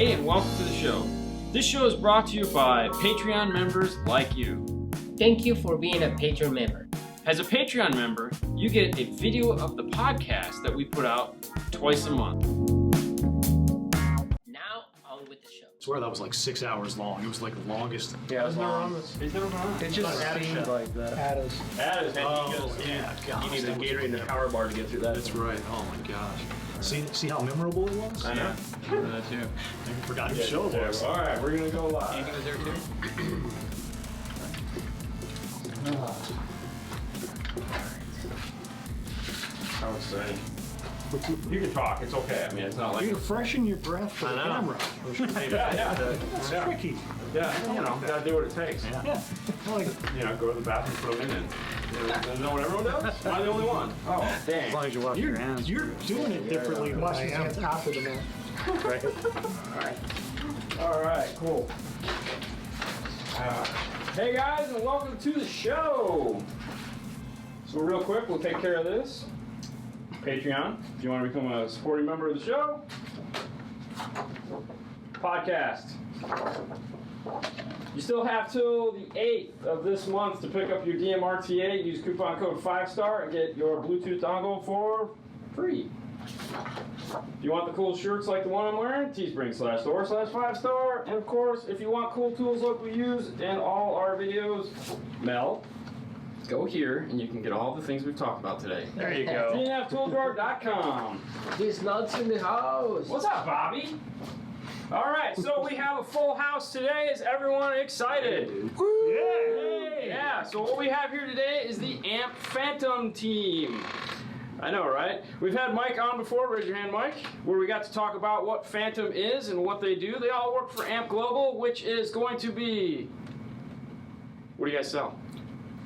Hey, and welcome to the show. This show is brought to you by Patreon members like you. Thank you for being a Patreon member. As a Patreon member, you get a video of the podcast that we put out twice a month. Now, on with the show. I swear that was like 6 hours long. It was like the longest. Yeah, it was long. He's never gone. It just seemed like that. Addis. Oh, yeah. God, You need a Gatorade and a power bar to get through that. That's right. Oh my gosh. See how memorable it was? I know. That too. I forgot whose show it was. All right, we're going to go live. Andy was there too? How exciting. You can talk. It's okay. I mean, it's not like... You freshen your breath for the camera. Yeah. That's tricky. Yeah, you know, gotta do what it takes. Yeah. Like, You know, go to the bathroom for a minute. You know what everyone does? Am I the only one? Oh, dang. As long as you wash your hands. you're doing it differently than I am. After the match. Right. All right, cool. Hey guys, and welcome to the show. So real quick, we'll take care of this. Patreon, if you want to become a supporting member of the show. Podcast. You still have till the 8th of this month to pick up your DMRTA. Use coupon code 5STAR and get your Bluetooth dongle for free. If you want the cool shirts like the one I'm wearing, teespring.com/store/5star. And of course, if you want cool tools like we use in all our videos, Mel, go here and you can get all the things we've talked about today. There you go. DNFTooldrawer.com. These nuts in the house. What's up, Bobby? All right, so we have a full house today. Is everyone excited? Yeah, so what we have here today is the AAMP Phantom team. I know, right? We've had Mike on before, raise your hand, Mike, where we got to talk about what Phantom is and what they do. They all work for AAMP Global, which is going to be... What do you guys sell?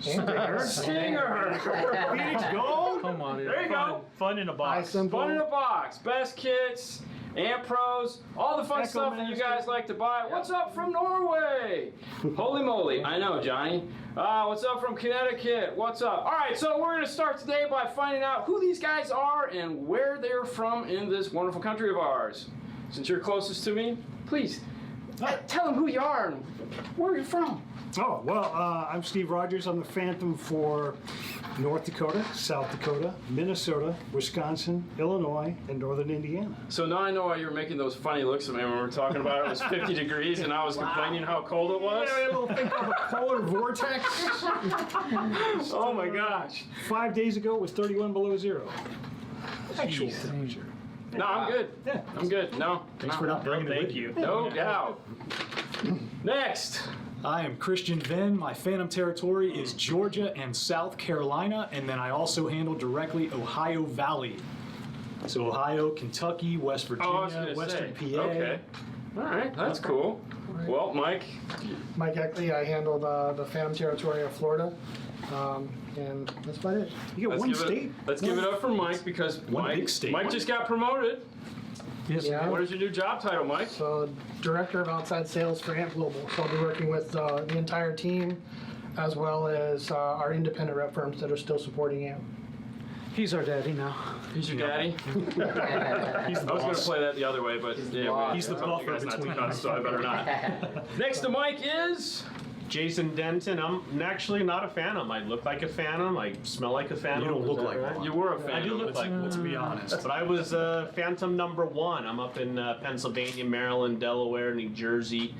Stinger. Phoenix Gold. Come on, There you go. Fun in a box. Fun in a box. Best kits, AMP Pros, all the fun Echo stuff that you Master. guys like to buy. What's up from Norway? Holy moly. I know, Johnny. What's up from Connecticut? What's up? All right, so we're going to start today by finding out who these guys are and where they're from in this wonderful country of ours. Since you're closest to me, please tell them who you are and where you're from. Oh, well, I'm Steve Rogers. I'm the Phantom for North Dakota, South Dakota, Minnesota, Wisconsin, Illinois, and Northern Indiana. So now I know why you were making those funny looks at me when we were talking about it was 50 degrees and I was complaining how cold it was. Yeah, a little thing called a polar vortex. Oh my gosh. 5 days ago, it was 31 below zero. Actual Jeez. temperature. No, I'm good. Yeah. I'm good. No. Thanks for not bringing it Thank with you. No doubt. Next. I am Christian Venn. My Phantom territory is Georgia and South Carolina, and then I also handle directly Ohio Valley. So Ohio, Kentucky, West Oh, I was Virginia, gonna Western say. PA. Okay. All right, that's cool. Well, Mike. Mike Eckley, I handle the Phantom territory of Florida, and that's about it. You get one state. Let's give it up for Mike because One Mike, big state. Mike just got promoted. Yes. Yeah. What is your new job title, Mike? So, Director of Outside Sales for AMP Global. So I'll be working with the entire team, as well as our independent rep firms that are still supporting AMP. He's our daddy now. He's your daddy. He's the I was going to boss. play that the other way, but yeah, He's the I told you buffer guys not to between cut, us. so I better not. Next to Mike is. Jason Denton. I'm actually not a Phantom. I look like a Phantom. I smell like a Phantom. You don't Is look that like right? one. You were a I fan. do look like one. Let's be honest. But I was Phantom number 1. I'm up in Pennsylvania, Maryland, Delaware, New Jersey.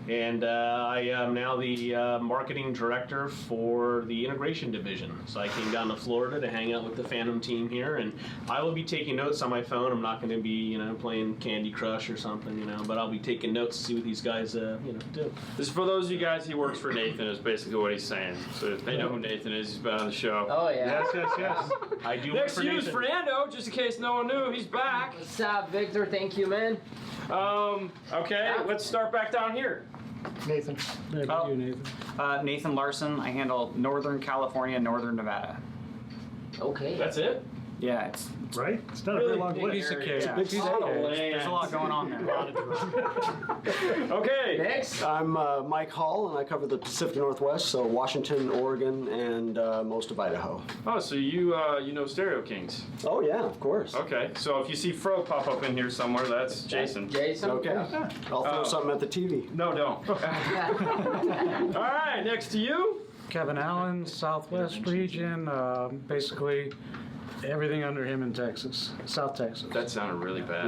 And I am now the marketing director for the integration division. So I came down to Florida to hang out with the Phantom team here, and I will be taking notes on my phone. I'm not going to be, playing Candy Crush or something, but I'll be taking notes to see what these guys, do. This is for those of you guys. He works for Nathan. Is basically what he's saying. So if they know who Nathan is, he's been on the show. Oh, yeah. Yes. I do Next work to for you is Nathan. Fernando, just in case no one knew. He's back. What's up, Victor? Thank you, man. Okay, let's start back down here. Nathan. Nathan Larson. I handle Northern California, Northern Nevada. Okay. That's it? Yeah, it's Right? It's not a very long big list. piece of cake. Yeah. Piece of cake. There's a lot going on there. Okay. Next. I'm Mike Hall, and I cover the Pacific Northwest, so Washington, Oregon, and most of Idaho. Oh, so you know Stereo Kings. Oh yeah, of course. Okay, so if you see Fro pop up in here somewhere, that's Jason. Jason. Okay. I'll throw something at the TV. No, don't. All right, next to you. Kevin Allen, Southwest region, basically everything under him in Texas, South Texas. That sounded really bad.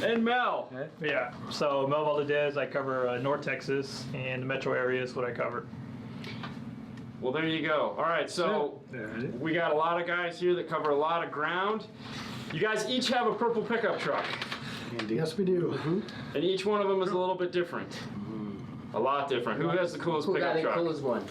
And Mel. Yeah, so Mel Valdez, I cover North Texas, and the metro area is what I cover. Well, there you go. All right, so we got a lot of guys here that cover a lot of ground. You guys each have a purple pickup truck, Yes, we do. and each one of them is a little bit different. A lot different. Who has the coolest Who got pickup the truck? coolest one?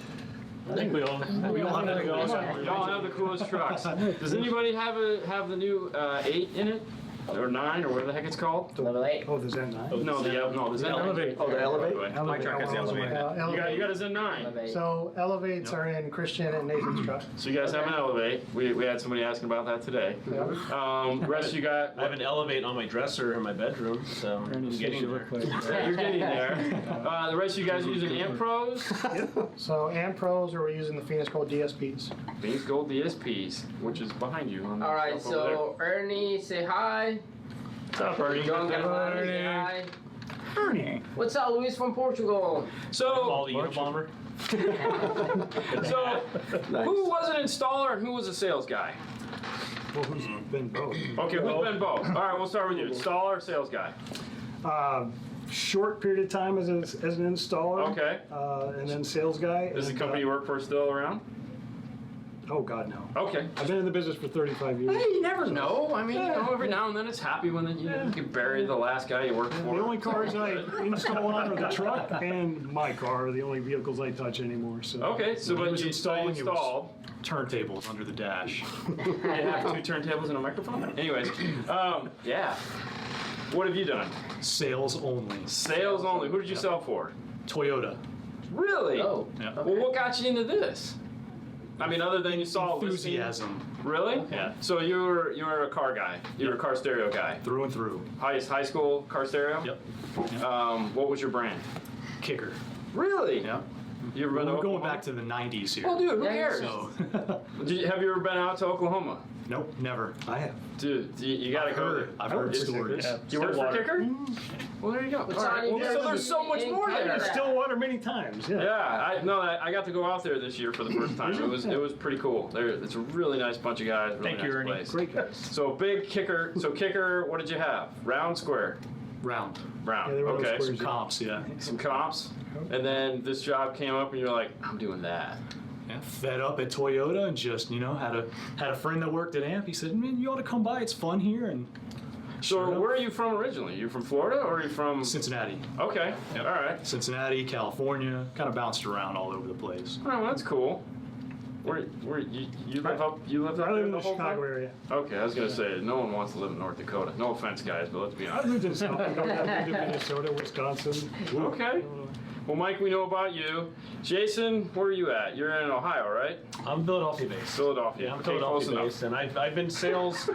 I think we all have to go. Y'all have the coolest trucks. Does anybody have the new 8 in it? Or 9, or whatever the heck it's called? Level 8. Oh, there's that 9? No, the Elevate. Oh, the Elevate? My truck has the elevator. You got a Zen 9. Level 8. So elevates are in Christian and Nathan's truck. So you guys have an Elevate. We had somebody asking about that today. Rest you got. I have an Elevate on my dresser in my bedroom, so I'm getting there. Yeah, you're getting there. The rest of you guys are using AAMP Pros. So AAMP Pros, or we're using the Phoenix Gold DSPs. Phoenix Gold DSPs, which is behind you. On the All right, shelf over so Ernie, say hi. What's up, Ernie? John Galvani, say hi. Ernie. What's up, Luis from Portugal? All So, the Unabomber. Nice. who was an installer and who was a sales guy? Well, who's been both? Okay, who's been both? All right, we'll start with you. Installer, or sales guy. Short period of time as an installer. Okay. And then sales guy. Is the and, company you work for still around? Oh, God, no. Okay. I've been in the business for 35 years. Hey, you never know. I mean, every now and then it's happy when you can bury the last guy you worked for. The only cars I install on are the truck and my car are the only vehicles I touch anymore. So. Okay, so When he but was you installing, it was- installed. Turntables under the dash. You have 2 turntables and a microphone? Anyways, yeah. What have you done? Sales only. Sales only. Who did you sell for? Toyota. Really? Oh. Yeah. Well, what got you into this? I mean, other than you saw a listing- Enthusiasm. Really? Yeah. So you were a car guy. You were a car stereo guy. Through and through. High school car stereo? Yep. What was your brand? Kicker. Really? Yeah. You ever been to We're going Oklahoma? back to the 90s here. Well, dude, who Yeah, cares? So, Have you ever been out to Oklahoma? nope, never. I have. Dude, you gotta go there. I've heard It's- stories. You work for Kicker? Well, there you go. What's All right. on your Well, so jersey? there's so much In more there. Canada. Stillwater many times. Yeah. Yeah, I got to go out there this year for the first time. It was pretty cool. It's a really nice bunch of guys. Really Thank you, nice Ernie. place. Great guys. So big Kicker. So Kicker, what did you have? Round, square, Round. round. Yeah, they were those Okay. squares. Comps, yeah. Some comps, and then this job came up, and you're like, I'm doing that. Yeah, fed up at Toyota and just, had a friend that worked at AMP. He said, man, you ought to come by. It's fun here. And So sure enough, where are you from originally? You from Florida or are you from? Cincinnati. Okay. Yep. All right. Cincinnati, California, kind of bounced around all over the place. Oh, well, that's cool. Where you live up? You live up I live there in the the whole Chicago time? area. Okay, I was gonna say no one wants to live in North Dakota. No offense, guys, but let's be I honest. lived in South Dakota. I've lived in Minnesota, Wisconsin. Okay. Well, Mike, we know about you. Jason, where are you at? You're in Ohio, right? I'm Philadelphia based. Philadelphia. Yeah, I'm Okay, close Philadelphia enough. based, and I've been sales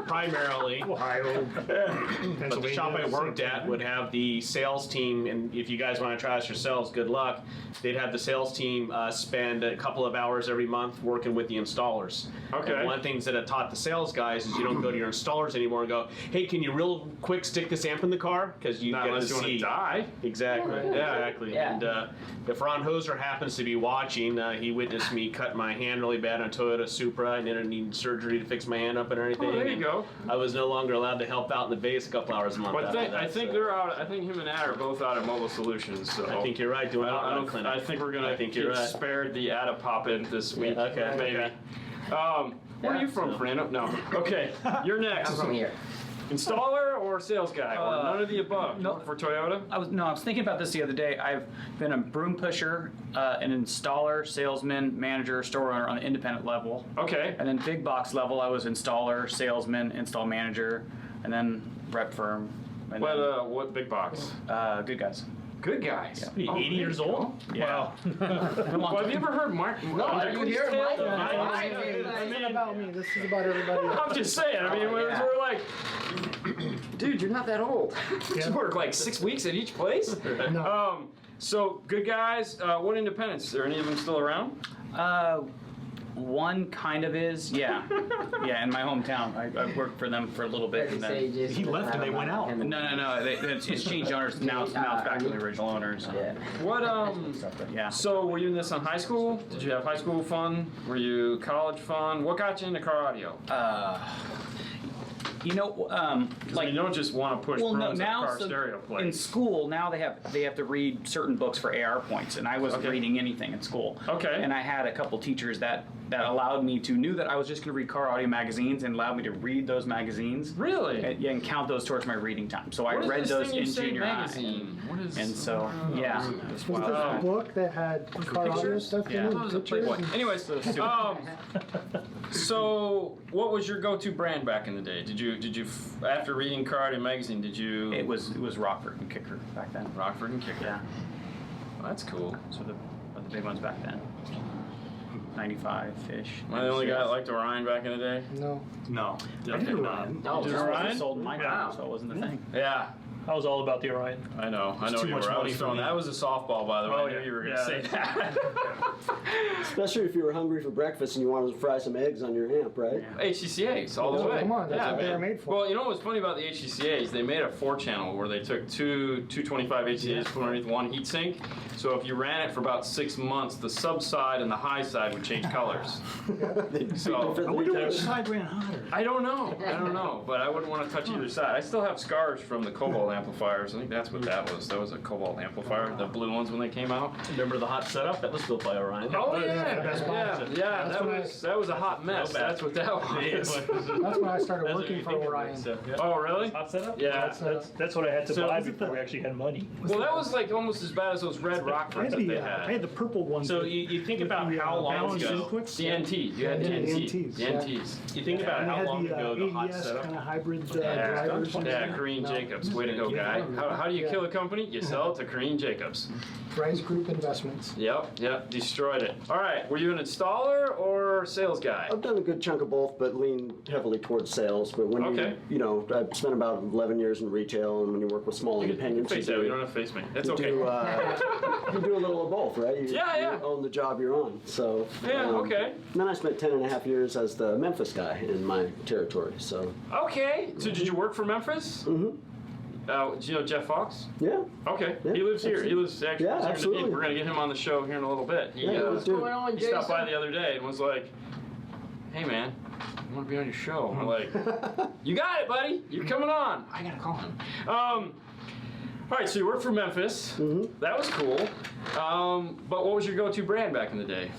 primarily. Ohio, But the Pennsylvania. shop I worked same at thing. would have the sales team, and if you guys want to try this yourselves, good luck. They'd have the sales team spend a couple of hours every month working with the installers. Okay. And one of the things that I taught the sales guys is you don't go to your installers anymore and go, hey, can you real quick stick this amp in the car? Because you Not get to unless you want to see. die. Exactly. Yeah. Exactly. Yeah. And if Ron Hoser happens to be watching, he witnessed me cut my hand really bad on a Toyota Supra and ended up needing surgery to fix my hand up and everything. Oh, there you And go. I was no longer allowed to help out in the base a couple hours a month. But after I that, think so. they're out. I think him and Ad are both out at Mobile Solutions. So I think you're right. Doing clinic. I think we're gonna I think you're get right. spared the Ada pop in this week. okay, maybe. okay. Where are Yeah. you from, Fernando? No. Okay, you're next. I'm from here. Installer or sales guy, or none of the above? no. For Toyota. I was thinking about this the other day. I've been a broom pusher, an installer, salesman, manager, store owner on the independent level. Okay. And then big box level, I was installer, salesman, install manager, and then rep firm. And What big box? then, good guys. Good guys. What are you, 80 years old? Yeah. Well, have you ever heard Mark? No, are you here, Mike? This isn't about me. This is about everybody else. I'm just saying. I mean, we're like, dude, you're not that old. You work like 6 weeks at each place. No. So good guys. What independents? Are any of them still around? One kind of is, yeah. Yeah, in my hometown. I worked for them for a little bit. And then, He left and they went out. no. It's changed owners. Now it's back to the original owners. Yeah. What Yeah. So were you in this in high school? Did you have high school fun? Were you college fun? What got you into car audio? You know, Like you don't just want to push brooms at car stereo in plates. school now they have to read certain books for AR points, and I wasn't Okay. reading anything in school. Okay. And I had a couple teachers that allowed me to knew that I was just going to read car audio magazines and allowed me to read those magazines. Really? And count those towards my reading time. So I What is read this those thing you in say, junior magazine? What is? high. And so yeah. Was this a book that had car audio Pictures? stuff Yeah. in it? That was a Pictures? Playboy. Anyways, so what was your go-to brand back in the day? Did you after reading car audio magazine? Did you? It was Rockford and Kicker back then. Rockford and Kicker. Yeah. Well, that's cool. So the big ones back then. 95-ish. Am I the only guy that liked Orion back in the day? No. No. Okay, Definitely no. not. No, It just Orion? wasn't sold in my Yeah. time, so it wasn't the thing. Yeah. I was all about the Orion. I know too you much were. I money was for throwing. me. That was a softball, by the way. Oh, I knew yeah. you were going to Yeah. say that. Especially if you were hungry for breakfast and you wanted to fry some eggs on your amp, right? HCCAs all the way. Come on, that's yeah, what they man. were made for. Well, you know what's funny about the HCCAs? They made a 4-channel where they took two 225 HCAs, put underneath one heatsink. So if you ran it for about 6 months, the sub side and the high side would change colors. So I wonder which side ran hotter. I don't know, but I wouldn't want to touch either side. I still have scars from the Cobalt amplifiers. I think that's what that was. That was a Cobalt amplifier, the blue ones when they came out. Remember the hot setup? That was built by Orion. Oh yeah, Best Buy. yeah. That was a hot mess. No bad. That's what that was. That's when I started That's what working you for think of Orion. it, so, yeah. Oh really? Hot setup? Yeah. That's what I had to So buy is it before the- we actually had money. Well, that was like almost as bad as those red Rockfords that they I had. had the purple ones. So with- you think with about the, how long balanced ago. inputs. The NT. You had Yeah, the the NT. NTs, The yeah. NTs. You think about And they how had long the ago the hot AES setup. kind of hybrid Yeah, drivers. and yeah, stuff. Kareem No. Jacobs. Way to go, guy. How do you kill a company? You sell it to Kareem Jacobs. Rice Group Investments. Yep, destroyed it. All right, were you an installer or sales guy? I've done a good chunk of both, but lean heavily towards sales. But when Okay. I've spent about 11 years in retail, and when you work with small You can independents, face that. You don't have to face me. That's you okay. do, you do a little of both, right? You, Yeah. You own the job you're on. So Yeah, okay. And then I spent 10 and a half years as the Memphis guy in my territory. So Okay. So did you work for Memphis? Mhm. Do you know Jeff Fox? yeah, Okay. Yeah, he lives here. absolutely. He lives actually Yeah, here in absolutely. We're gonna get him on the show here in a little bit. He, Yeah, What's dude. going on, he Jason? stopped by the other day and was like, "Hey man, I want to be on your show." I'm like, "You got it, buddy. You're coming on." I gotta call him. All right, so you worked for Memphis. Mhm. That was cool. But what was your go-to brand back in the day?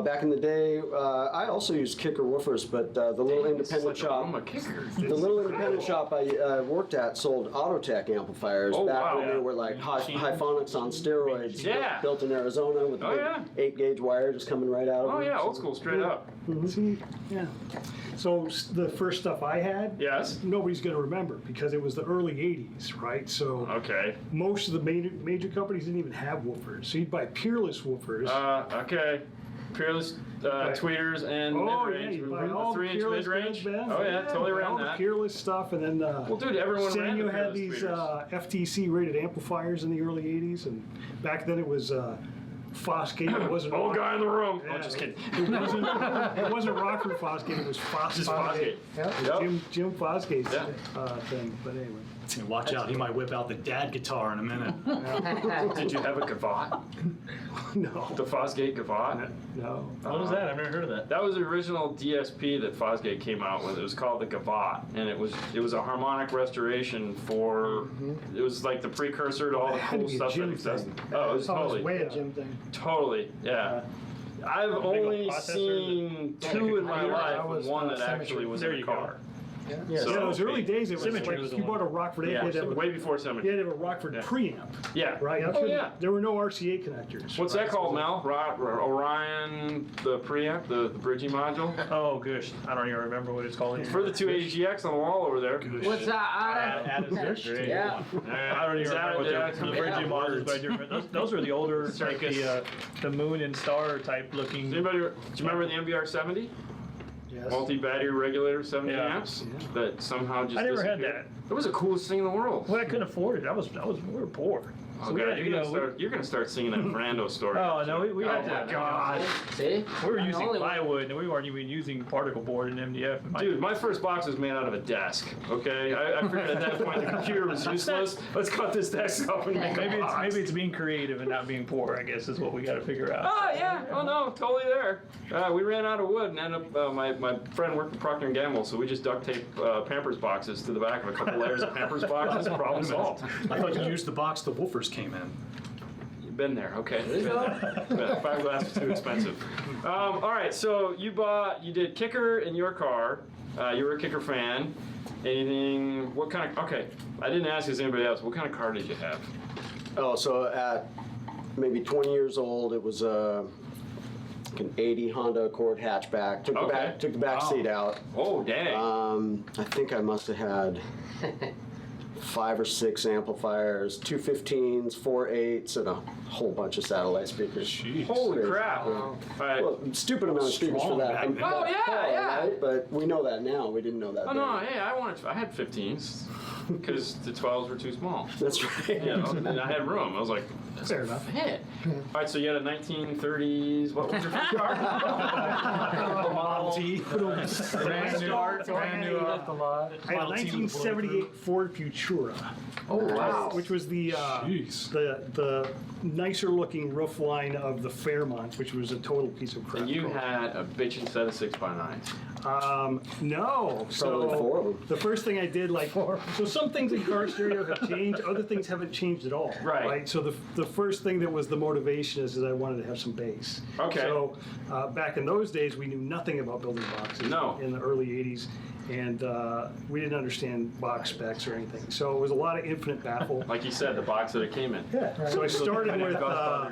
Back in the day, I also used kicker woofers, but the little independent shop. I'm a kicker. The little independent shop I worked at sold Autotech amplifiers Oh, back wow. when they were like Hyphonics on steroids. Yeah. Built in Arizona with Oh, a yeah. 8-gauge wire just coming right out of Oh them. yeah, old school, straight up. See, yeah. So the first stuff I had, Yes. nobody's going to remember because it was the early 80s, right? So Okay. most of the major companies didn't even have woofers. So you'd buy Peerless woofers. Okay. Peerless tweeters and oh, yeah, mid-range. you buy Remember all the the 3-inch Peerless mid-range? goods, man. Oh yeah, totally all around the that. Peerless stuff, and then Well, dude, everyone ran the Sanyo had Peerless these tweeters. FTC-rated amplifiers in the early 80s, and back then it was Fosgate. It wasn't Old guy in the room. Yeah, Oh, just kidding. It wasn't Rockford Fosgate. It was Just Fosgate. Yep. Yep. Jim Fosgate's Yeah. thing. But anyway. Watch out, he might whip out the dad guitar in a minute. Did you have a gavotte? No. The Fosgate gavotte? No. What was that? I've never heard of that. That was the original DSP that Fosgate came out with. It was called the Gavotte, and it was a harmonic restoration for. It was like the precursor to all the It had cool to be a stuff that Jim existed. thing. Oh, it was It's always totally, way a Jim thing. totally, yeah. I've only processor seen two in my computer? life, That was one the that actually Symmetry. was There in a you go. car. Yeah, those early days, it was Symmetry like was if the you bought a one. Rockford amp, Yeah, you had to have a, way before you Symmetry. had to have a Rockford preamp, Yeah. right? Oh, yeah. There were no RCA connectors. What's right? that called, Mel? Orion, the preamp, the bridging module? Oh, gosh. I don't even remember what it's called. For the 280GX on the wall over there. What's that, Adam? Yeah. I don't even remember what the bridging models, but I do remember. Those were the older, like the moon and star type looking. Does anybody, do you remember the MBR 70? Yes. Multi-battery regulator 70 Yeah. amps that somehow just I never had disappeared. that. It was the coolest thing in the world. Well, I couldn't afford it. We were poor. Oh, we God, had, you're gonna start singing that Fernando story. Oh no, we had Oh, my to. God. See? We were I'm the using only one. plywood, and we weren't even using particle board and MDF. Dude, my first box was made out of a desk, okay? I figured at that point the computer was useless. Let's cut this desk up and make a box. maybe it's being creative and not being poor, I guess, is what we got to figure out. Oh, yeah. Oh, no, totally there. We ran out of wood and ended up, my friend worked at Procter & Gamble, so we just duct taped Pampers boxes to the back of a couple layers of Pampers boxes. Problem solved. I thought you used the box the woofers came in. You've been there, okay. Been there. Fiberglass was too expensive. All right, so you did kicker in your car. You were a kicker fan. Anything, what kind of, okay, I didn't ask as anybody else, what kind of car did you have? Oh, so at maybe 20 years old, it was like an 80 Honda Accord hatchback. Took the back seat out. Oh, dang. I think I must have had 5 or 6 amplifiers, 2 15s, 4 8s, and a whole bunch of satellite speakers. Holy crap. All right. Well, stupid amount of speakers for that. Strong back then. Oh, yeah, car, yeah. Right? But we know that now. We didn't know that Oh, then. no, hey, I had 15s because the 12s were too small. That's right. You know, and I had room. I was like, that's Fair a enough. fit. All right, so you had a 1930s, what was your first car? Model T. Brand new, off the lot. I had a Model T with a 1978 Ford Futura, Oh, wow. which was the nicer looking roof line of the Fairmont, which was a total piece of crap. And you car. had a bitchin' set of 6x9s. No. Probably 4 of them. The first thing I did, so some things in car stereo have changed, other things haven't changed at all. Right. So the first thing that was the motivation is that I wanted to have some bass. Okay. So back in those days, we knew nothing about building boxes. No. In the early 80s. And we didn't understand box specs or anything. So it was a lot of infinite baffle. Like you said, the box that it came in. Yeah. So I started with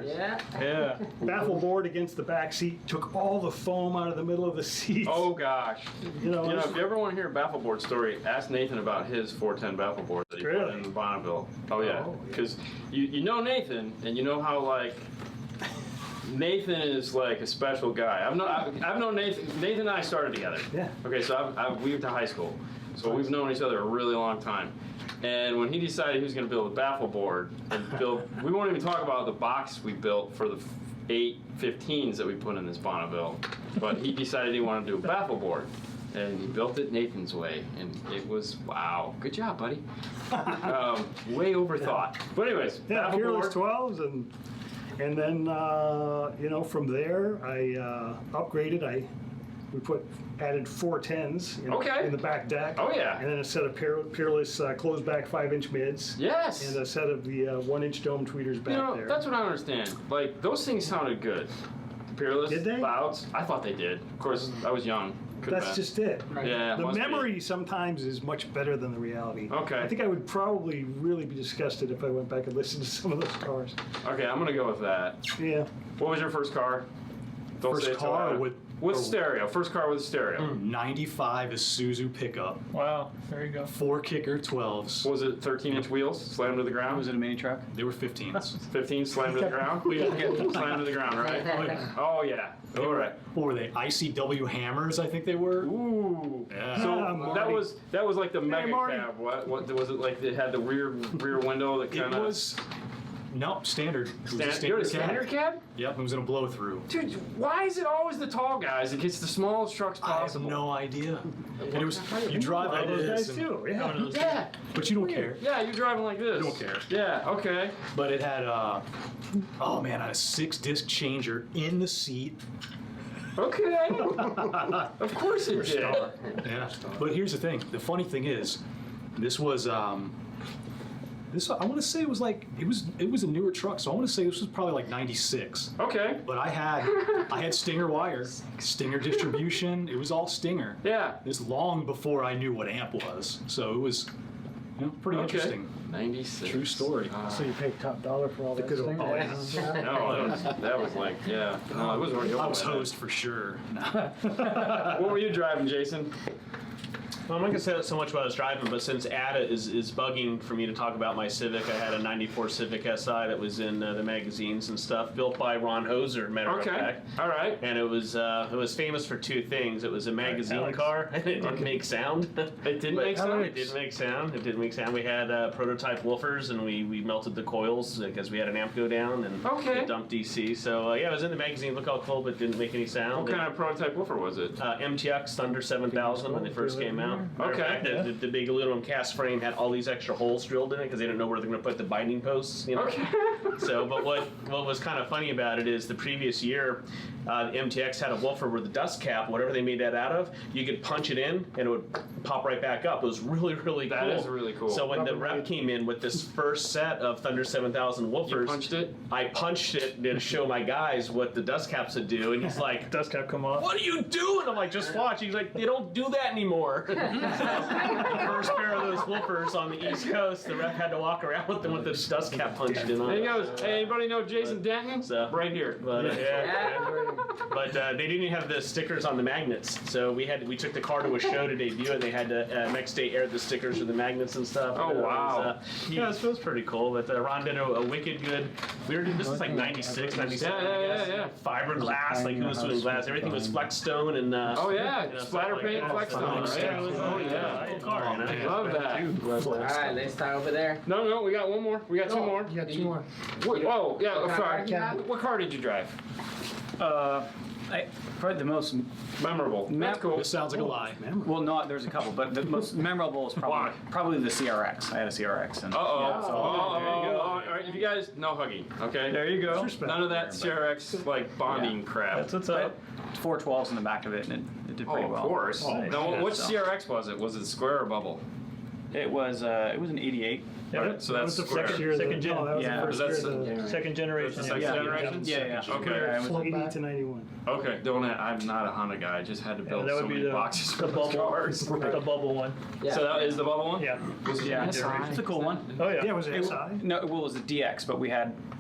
Yeah. Yeah. baffle board against the back seat, took all the foam out of the middle of the seat. Oh, gosh. You know, If you ever want to hear a baffle board story, ask Nathan about his 410 baffle board that he put Really? in Bonneville. Oh, yeah. Oh, yeah. Because you know Nathan, and you know how, like, Nathan is like a special guy. I've known Nathan. Nathan and I started together. Yeah. Okay, so we went to high school, so we've known each other a really long time. And when he decided he was going to build a baffle board and we won't even talk about the box we built for the 815s that we put in this Bonneville. But he decided he wanted to do a baffle board. And he built it Nathan's way, and it was, wow, good job, buddy. Way overthought. But anyways, Yeah, baffle Fearless board. 12s, and then from there I upgraded. We added 410s in the back deck. Oh, yeah. And then a set of Peerless closed back 5-inch mids. Yes. And a set of the 1-inch dome tweeters back there. That's what I don't understand. Like, those things sounded good. The Peerless, Did they? Louds, I thought they did. Of course, I was young. Could've That's been. just it. Yeah, The must be. memory sometimes is much better than the reality. Okay. I think I would probably really be disgusted if I went back and listened to some of those cars. Okay, I'm gonna go with that. Yeah. What was your first car? Don't First say it so car loud. with stereo. First car with stereo. 95 Isuzu pickup. Wow. There you go. 4 kicker 12s. What was it? 13-inch wheels, slammed to the ground. Was it a mini truck? They were 15s. 15, slammed to the ground. Slammed to the ground, right? Oh yeah. All right. What were they? ICW hammers, I think they were. Ooh. Yeah. So Marty. that was like the mega Marty. cab. What was it like? It had the rear window that kind It of. was, no, standard. It was a You had a cab. standard cab? Yep, it was in a blow through. Dude, why is it always the tall guys that gets the smallest trucks I have possible? no idea. And it was, you drive like Those this, guys and- too. Yeah. Yeah. but you don't care. Yeah, you're driving like this. You don't care. Yeah, okay. But it had, oh man, I had a 6-disc changer in the seat. Okay. Of course it did. Yeah. But here's the thing. The funny thing is, this was This I want to say it was a newer truck, so I want to say this was probably like 96. Okay. But I had Stinger wire, Stinger distribution. It was all Stinger. Yeah. This long before I knew what AMP was, so it was pretty interesting. 96. True story. So you paid top dollar for all that good old Stinger? boys. No, that was like, yeah. No, it was already I was over. hosed for sure. What were you driving, Jason? Well, I'm not gonna say so much what I was driving, but since Ada is bugging for me to talk about my Civic, I had a '94 Civic Si that was in the magazines and stuff, built by Ron Hoser, matter of Okay. fact. All right. And it was famous for two things. It was a magazine car, and it didn't make sound. It didn't make sound? It didn't make sound. It didn't make sound. We had prototype woofers, and we melted the coils because we had an amp go down and Okay. it dumped DC. So yeah, it was in the magazine. Look how cool, but didn't make any sound. What kind of prototype woofer was it? MTX Thunder 7000 when they first came out. Matter of Okay. fact, the big aluminum cast frame had all these extra holes drilled in it because they didn't know where they're going to put the binding posts. You know? Okay. So, but what was kind of funny about it is the previous year, the MTX had a woofer where the dust cap, whatever they made that out of, you could punch it in and it would pop right back up. It was really, really cool. That is really cool. So when the rep came in with this first set of Thunder 7000 woofers, You punched it? I punched it to show my guys what the dust caps would do, and he's like, Dust cap come off. "What are you doing?" I'm like, "Just watch." He's like, "They don't do that anymore." The first pair of those woofers on the East Coast, the rep had to walk around with them with the dust cap punched in on There he it. goes. Hey, anybody know Jason Denton? So- Right here. But they didn't even have the stickers on the magnets, so we took the car to a show to debut it. They had to next day air the stickers for the magnets and stuff. Oh, And wow. it was pretty cool. But Ron did a wicked good. This was like 96, 97. Yeah, I guess. yeah. Fiberglass, like who was doing glass? Everything was Flexstone and. Oh, yeah. you know, Splatter stuff paint, like that. Flexstone, So, right? Oh yeah. Cool car, you know? Love that. All right, let's start over there. No, we got one more. We got two more. You got two more. Oh, yeah, What kind of sorry. car you have? What car did you drive? Probably the most Memorable. That's cool. This sounds like a lie. well, not there's a couple, but the most memorable is probably the CRX. I had a CRX. And, All right, if you guys, no hugging, okay? There you go. None of that CRX like bonding crap. That's what's up. 412s in the back of it, and it did pretty Of well. course. Now, which CRX was it? Was it square or bubble? It was an 88. Yeah, So that's That was the square. first year. Second gen. No, that was Yeah. the first That's year. the- The Second generation. That's the second generation? Yeah. Okay. Yeah, it was- 80 to 91. Okay, I'm not a Honda guy. I just had to Yeah, build that so would be many the boxes for the those bubble, cars. the bubble one. Yeah. So that is the bubble one? Yeah. Yeah, it's a cool one. Oh yeah. Yeah, was it It- SI? No, well, it was a DX, but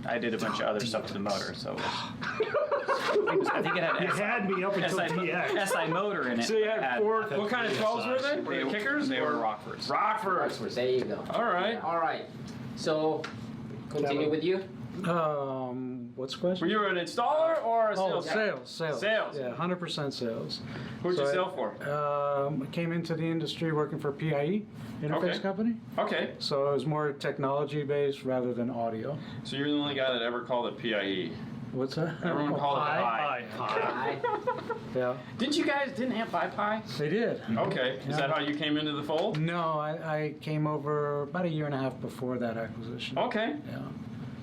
I did a bunch of other stuff to the motor, so. I think it had You had me up until DX. SI motor in it. So you had four, what kind of 12s were they? Were they kickers? They or were Rockfords. Rockfords. There you go. All right. All right. So, continue with you. What's the question? Were you an installer or a Oh, sales guy? sales. Sales. Yeah, 100% sales. Who'd you So sell for? I came into the industry working for PIE interface Okay. company. Okay, So it was more technology based rather than audio. so you're the only guy that ever called it PIE. What's that? Everyone called it Hi. Hi. Yeah, Didn't Amp buy Pi? they did. Okay, is that how you came into the fold? No, I came over about a year and a half before that acquisition. Okay. Yeah.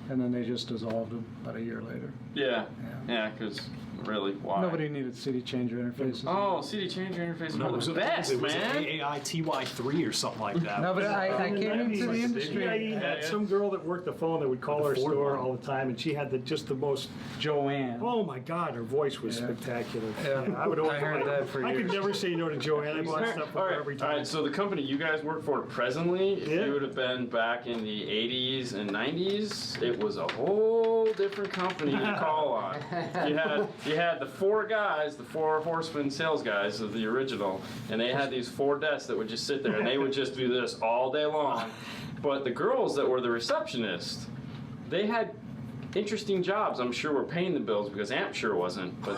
And then they just dissolved them about a year later. Yeah. Yeah, because really, why? Nobody needed CD changer interfaces. Oh, CD changer interface No, were the best, it was man. an AAI TY3 or something like that. No, but I In came into the 90s, industry. PIE had some girl that worked the phone that would call The our Ford store one. all the time, and she had just the most. Joanne. Oh my God, her voice was Yeah. spectacular. Yeah. I would always. I heard that for I could years. never say no to Joanne. I bought stuff from All her right, every all time. right. So the company you guys work for presently, if Yeah. you would have been back in the 80s and 90s, it was a whole different company to call on. You had the four guys, the four horsemen sales guys of the original, and they had these four desks that would just sit there, and they would just do this all day long. But the girls that were the receptionists, they had interesting jobs. I'm sure were paying the bills because Amp sure wasn't. But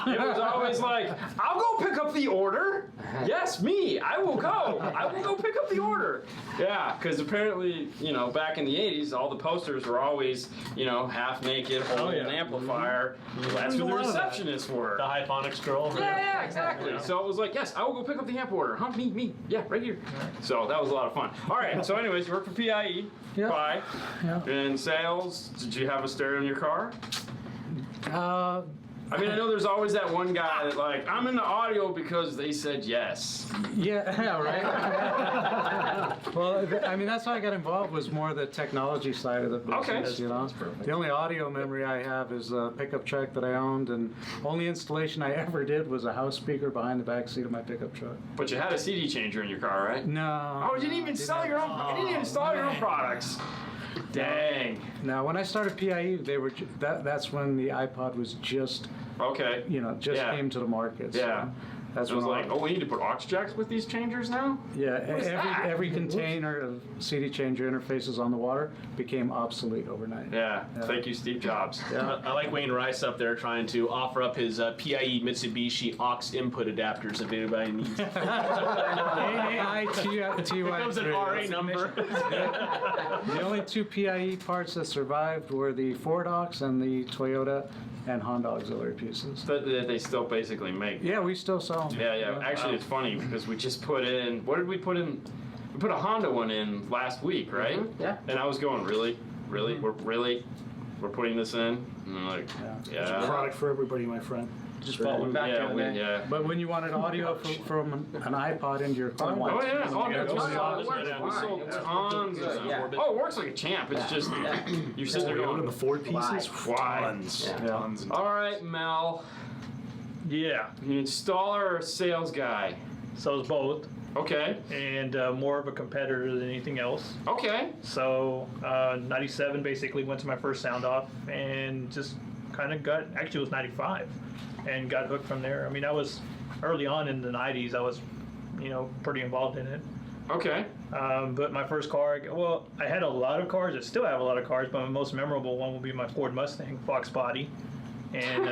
it was always like, I'll go pick up the order. Yes, me. I will go. I will go pick up the order. Yeah, because apparently, back in the 80s, all the posters were always, half naked, holding an amplifier. That's who the receptionists were. The Hyphonics girl. Yeah, exactly. So it was like, yes, I will go pick up the amp order. Huh? Me. Yeah, right here. So that was a lot of fun. All right. So anyways, you work for PIE. Yeah. Pi. Yeah. In sales, did you have a stereo in your car? I mean, I know there's always that one guy that like, I'm in the audio because they said yes. Yeah, right. Well, I mean, that's why I got involved, was more the technology side of the business. Okay. You know, the only audio memory I have is a pickup truck that I owned, and only installation I ever did was a house speaker behind the back seat of my pickup truck. But you had a CD changer in your car, right? No. Oh, you didn't even sell your own. You didn't even install your own products. Dang. Now, when I started PIE, they were that's when the iPod was just Okay. came to the market. So Yeah. that's It was when like, oh, we need to put aux jacks with these changers now? every container of CD changer interfaces on the water became obsolete overnight. Yeah. Thank you, Steve Jobs. I like Wayne Rice up there trying to offer up his PIE Mitsubishi aux input adapters if anybody needs. AAITY. Comes an RA number. The only two PIE parts that survived were the Ford aux and the Toyota and Honda auxiliary pieces. That they still basically make. Yeah, we still sell them. Yeah. Actually, it's funny because we just put in. What did we put in? We put a Honda one in last week, right? Yeah. And I was going, really? We're putting this in? And I'm like, yeah. Product for everybody, my friend. Just following back Yeah, in there. yeah. But when you wanted audio from an iPod into your car, Oh yeah, Yeah, we sold yeah. tons of them. Yeah. Oh, it works like a champ. It's just you're sitting there Toyota and going, the Ford pieces, Why? tons, Yeah. tons. And all right, Mel, Yeah. you an installer or a sales guy? So it's both, Okay, and more of a competitor than anything else. okay. So 97 basically went to my first sound off, and just kind of actually it was 95, and got hooked from there. I mean, I was early on in the 90s. I was, pretty involved in it. Okay. But my first car, I had a lot of cars. I still have a lot of cars, but my most memorable one will be my Ford Mustang Fox body. And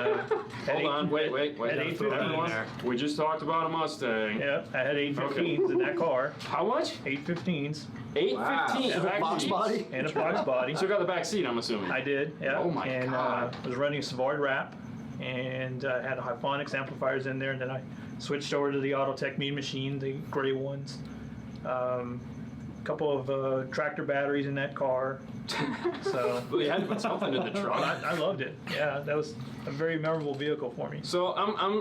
Hold on, wait. At 815s. We just talked about a Mustang. Yeah, I had 815s in that car. How much? 815s 815. Box body? and a Fox body. So you got the back seat, I'm assuming. I did, yeah. Oh my and, God. was running Savard wrap, and had Hyphonics amplifiers in there, and then I switched over to the Autotech Mean Machine, the gray ones. Couple of tractor batteries in that car. So Well, you had to put something in the trunk. I loved it. Yeah, that was a very memorable vehicle for me. So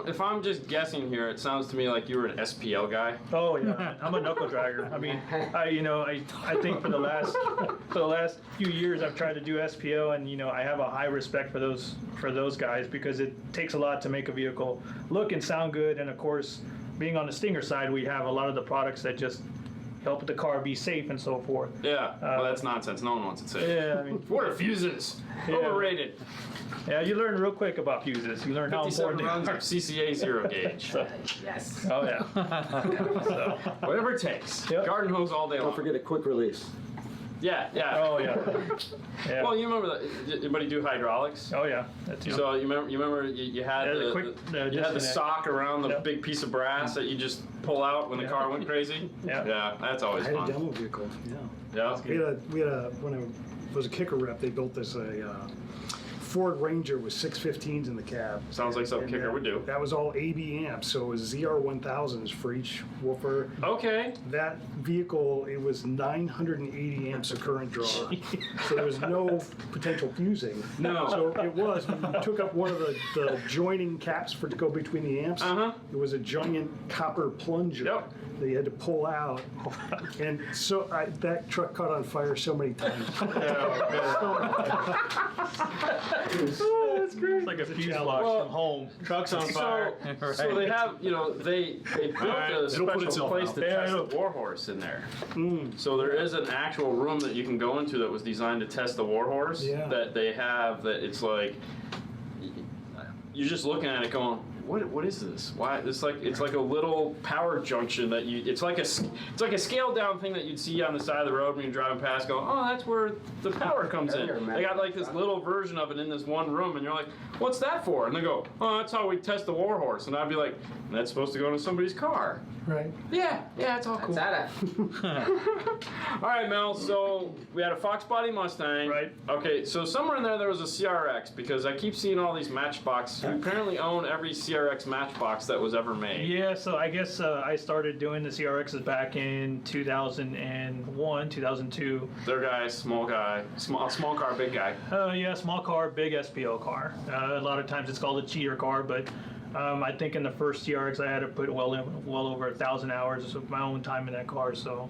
if I'm just guessing here, it sounds to me like you were an SPL guy. Oh yeah, I'm a knuckle dragger. I mean, I think for the last few years I've tried to do SPO, and I have a high respect for those guys, because it takes a lot to make a vehicle look and sound good. And of course, being on the Stinger side, we have a lot of the products that just help the car be safe and so forth. Yeah, well, that's nonsense. No one wants it safe. Yeah, I mean, What are fuses? Yeah. Overrated. yeah, you learn real quick about fuses. You learn how 57 important runs they of CCA zero gauge. Yes. are. Oh yeah. So, Whatever it takes. Yep. Garden hose all day long. Don't forget a quick release. Yeah. oh yeah. Yeah. Well, you remember that? Did anybody do hydraulics? Oh yeah. That's So you remember you had Yeah, the the quick- you had the disconnect. sock around the Yep. big piece of brass that you just pull out when the Yeah. car went crazy. Yeah. Yeah, that's I always had a fun. demo vehicle, yeah. Yeah. When I was a kicker rep, they built this Ford Ranger with 615s in the cab. Sounds like something And Kicker would do. That was all AB amps, so it was ZR1000s for each woofer. Okay. That vehicle, it was 980 amps of current draw. So there was no potential fusing. No. So it was, when you took up one of the joining caps to go between the amps, Uh-huh. it was a giant copper plunger Yep. that you had to pull out. And so that truck caught on fire so many times. Oh, that's great. It's like a fuselage Well, from home. Trucks on fire. So they have, they built a It'll put special itself place out. to Yeah, I test know. the Warhorse in there. So there is an actual room that you can go into that was designed to test the Warhorse. Yeah. That they have. That it's like you're just looking at it going, what is this? Why it's like a little power junction that it's like a scaled down thing that you'd see on the side of the road when you're driving past. Going, oh, that's where the power comes in. They got like this little version of it in this one room, and you're like, what's that for? And they go, oh, that's how we test the Warhorse. And I'd be like, that's supposed to go into somebody's car. Right. Yeah, it's all cool. That's All right, Mel. So we had a Fox Body Mustang. Right. Okay. So somewhere in there was a CRX, because I keep seeing all these Matchbox who apparently own every CRX CRX Matchbox that was ever made. Yeah, so I guess I started doing the CRXs back in 2001, 2002. They're guys, small car, big guy. Yeah, small car, big SPO car. A lot of times it's called a cheater car, but I think in the first CRX I had to put well over 1,000 hours of my own time in that car. So,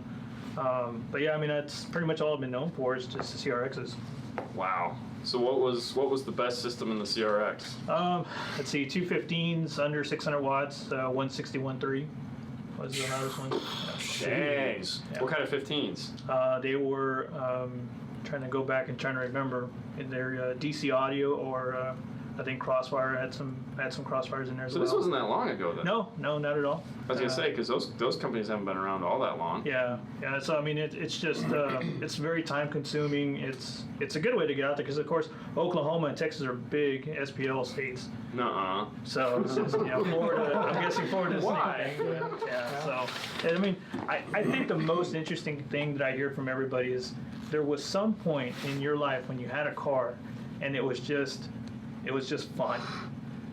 but yeah, I mean that's pretty much all I've been known for is just the CRXs. Wow. So what was the best system in the CRX? Let's see, 215s under 600 watts, 161.3 was the loudest one. Dang. Yeah. What kind of 15s? They were trying to go back and trying to remember in their DC audio or I think Crossfire had some Crossfires in there as So well. this wasn't that long ago then? No, not at all. I was gonna say because those companies haven't been around all that long. Yeah. So I mean, it's just it's very time consuming. It's a good way to get out there because of course Oklahoma and Texas are big SPL states. Nuh-uh. So it's just, Florida. I'm guessing Florida's Why? the same thing. Yeah. So and I mean, I think the most interesting thing that I hear from everybody is there was some point in your life when you had a car, and it was just fun,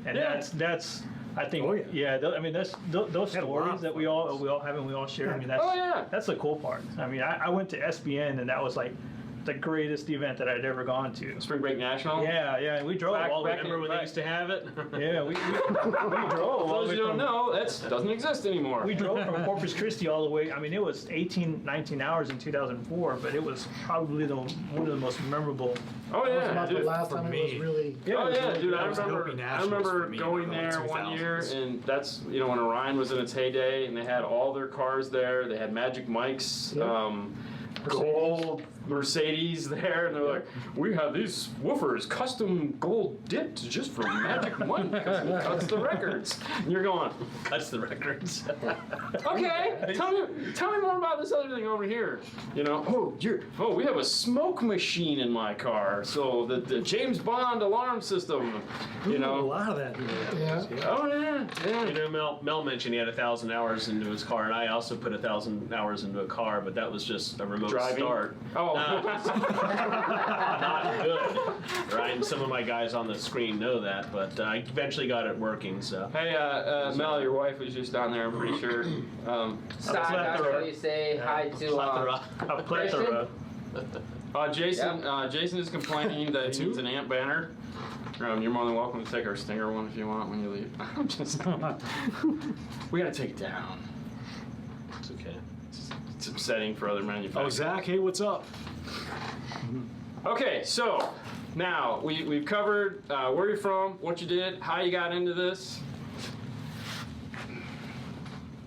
and Yeah. that's. I think, Oh, yeah. I mean, those Had a lot stories of that we all have and we all share. I mean, that's Oh, yeah. that's the cool part. I mean, I went to SBN and that was like the greatest event that I'd ever gone to. Spring Break National? Yeah, and we drove all the way. Remember when they used to have it? Yeah, we drove. For those who don't know, that doesn't exist anymore. We drove from Corpus Christi all the way. I mean, it was 18, 19 hours in 2004, but it was probably one of the most memorable. Oh That was yeah, about the dude. last time it was really. Oh yeah, dude! I was remember. Hopi I Nationals remember for me going in the there early one year, 2000s. and that's when Orion was in its heyday, and they had all their cars there. They had Magic Mike's gold Mercedes there, and they're like, "We have these woofers custom gold dipped just for Magic Mike because he cuts the records." And you're going, That's the records. "Okay, tell me more about this other thing over here." We have a smoke machine in my car, so the James Bond alarm system, A lot of that. Yeah. Oh yeah. You know, Mel mentioned he had 1,000 hours into his car, and I also put 1,000 hours into a car, but that was just a remote Driving? start. Oh. Not good, right? And some of my guys on the screen know that, but I eventually got it working. So Hey, Mel, your wife was just down there, I'm pretty sure. Stop, that's what you say hi to a plethora. Jason is complaining that he needs an amp banner. You're more than welcome to take our Stinger one if you want when you leave. I'm just we gotta take it down. it's okay. It's upsetting for other Oh, manufacturers. Zach, hey, what's up? Okay, so now we've covered where you're from, what you did, how you got into this.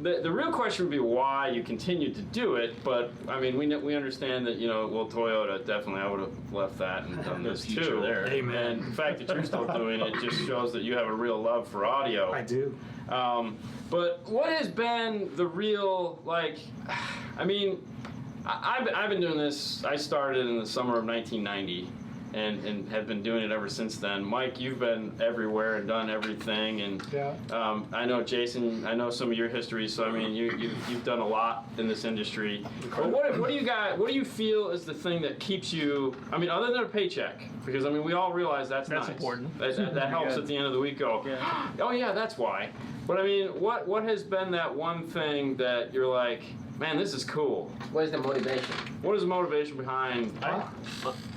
The real question would be why you continued to do it, but I mean we understand that Toyota definitely I would have left that and done this future too. there. Amen. And the fact that you're still doing it just shows that you have a real love for audio. I do. But what has been the real I mean, I've been doing this. I started in the summer of 1990. And have been doing it ever since then. Mike, you've been everywhere and done everything, and Yeah. I know Jason. I know some of your history, so I mean, you've done a lot in this industry. But what do you got? What do you feel is the thing that keeps you? I mean, other than a paycheck, because I mean, we all realize that's nice. important. That helps at the end of the week. Go, oh yeah, that's why. But I mean, what has been that one thing that you're like, man, this is cool? What is the motivation? What is the motivation behind?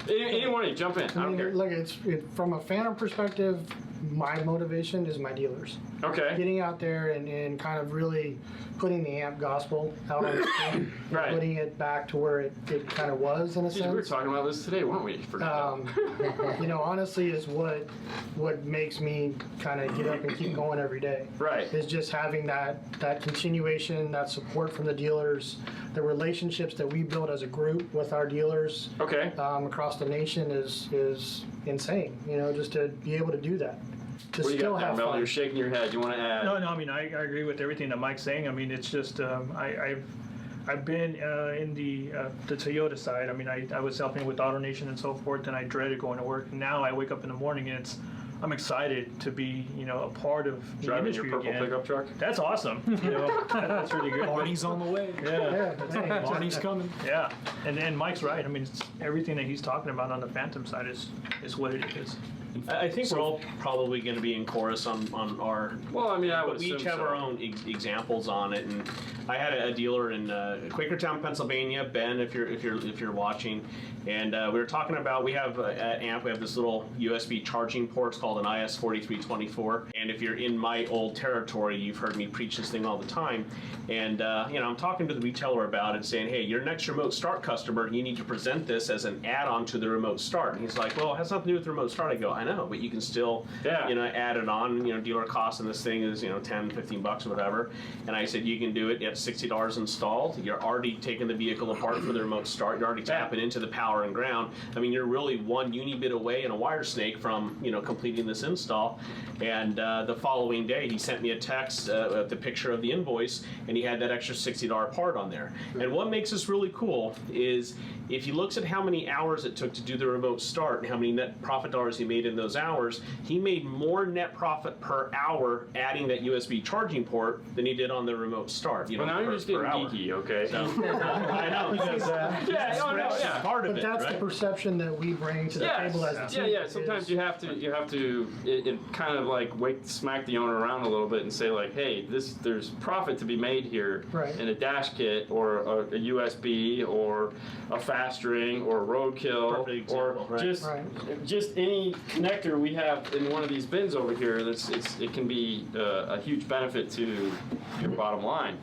Anyone, jump in. I don't care. Look, from a Phantom perspective, my motivation is my dealers. Okay. Getting out there and kind of really putting the AMP gospel out on the screen, Right. putting it back to where it kind of was in a Geez, sense. we were talking about this today, weren't we? Honestly, is what makes me kind of get up and keep going every day. Right. Is just having that continuation, that support from the dealers, the relationships that we build as a group with our dealers Okay. across the nation is insane. Just to be able to do that, to What do you still got there, have Mel? fun. You're shaking your head. You want to add? No, I mean, I agree with everything that Mike's saying. I mean, it's just, I've been in the Toyota side. I mean, I was helping with AutoNation and so forth, and I dreaded going to work. Now I wake up in the morning and I'm excited to be, a part of the Driving industry your purple again. pickup truck? That's awesome. That's really good. Barney's on the way. Yeah. Yeah, Barney's coming. Yeah, and Mike's right. I mean, everything that he's talking about on the Phantom side is what it is. I think we're all probably going to be in chorus on our. Well, I mean, I would but we each assume have so. our own examples on it, and I had a dealer in Quakertown, Pennsylvania, Ben, if you're watching, and we were talking about we have at AMP we have this little USB charging port. It's called an IS4324, and if you're in my old territory, you've heard me preach this thing all the time, and I'm talking to the retailer about it, saying, hey, your next remote start customer, you need to present this as an add-on to the remote start, and he's like, well, it has nothing to do with the remote start. I go, I know, but you can still add it on. Dealer cost on this thing is $10-15 or whatever, and I said you can do it at $60 installed. You're already taking the vehicle apart for the remote start. You're already tapping into the power and ground. I mean, you're really one unibit away in a wire snake from completing this install. And the following day, he sent me a text with the picture of the invoice, and he had that extra $60 part on there. And what makes this really cool is if he looks at how many hours it took to do the remote start and how many net profit dollars he made in those hours, he made more net profit per hour adding that USB charging port than he did on the remote start. Well, now you're just getting geeky, okay? So, I know. Yeah. Part of But it, that's right? the perception that we bring to the table as the team. Yeah. Sometimes you have to it kind of like smack the owner around a little bit and say like, hey, there's profit to be made here in a dash kit or a USB or a fast ring or a roadkill or just any connector we have in one of these bins over here. It can be a huge benefit to your bottom line.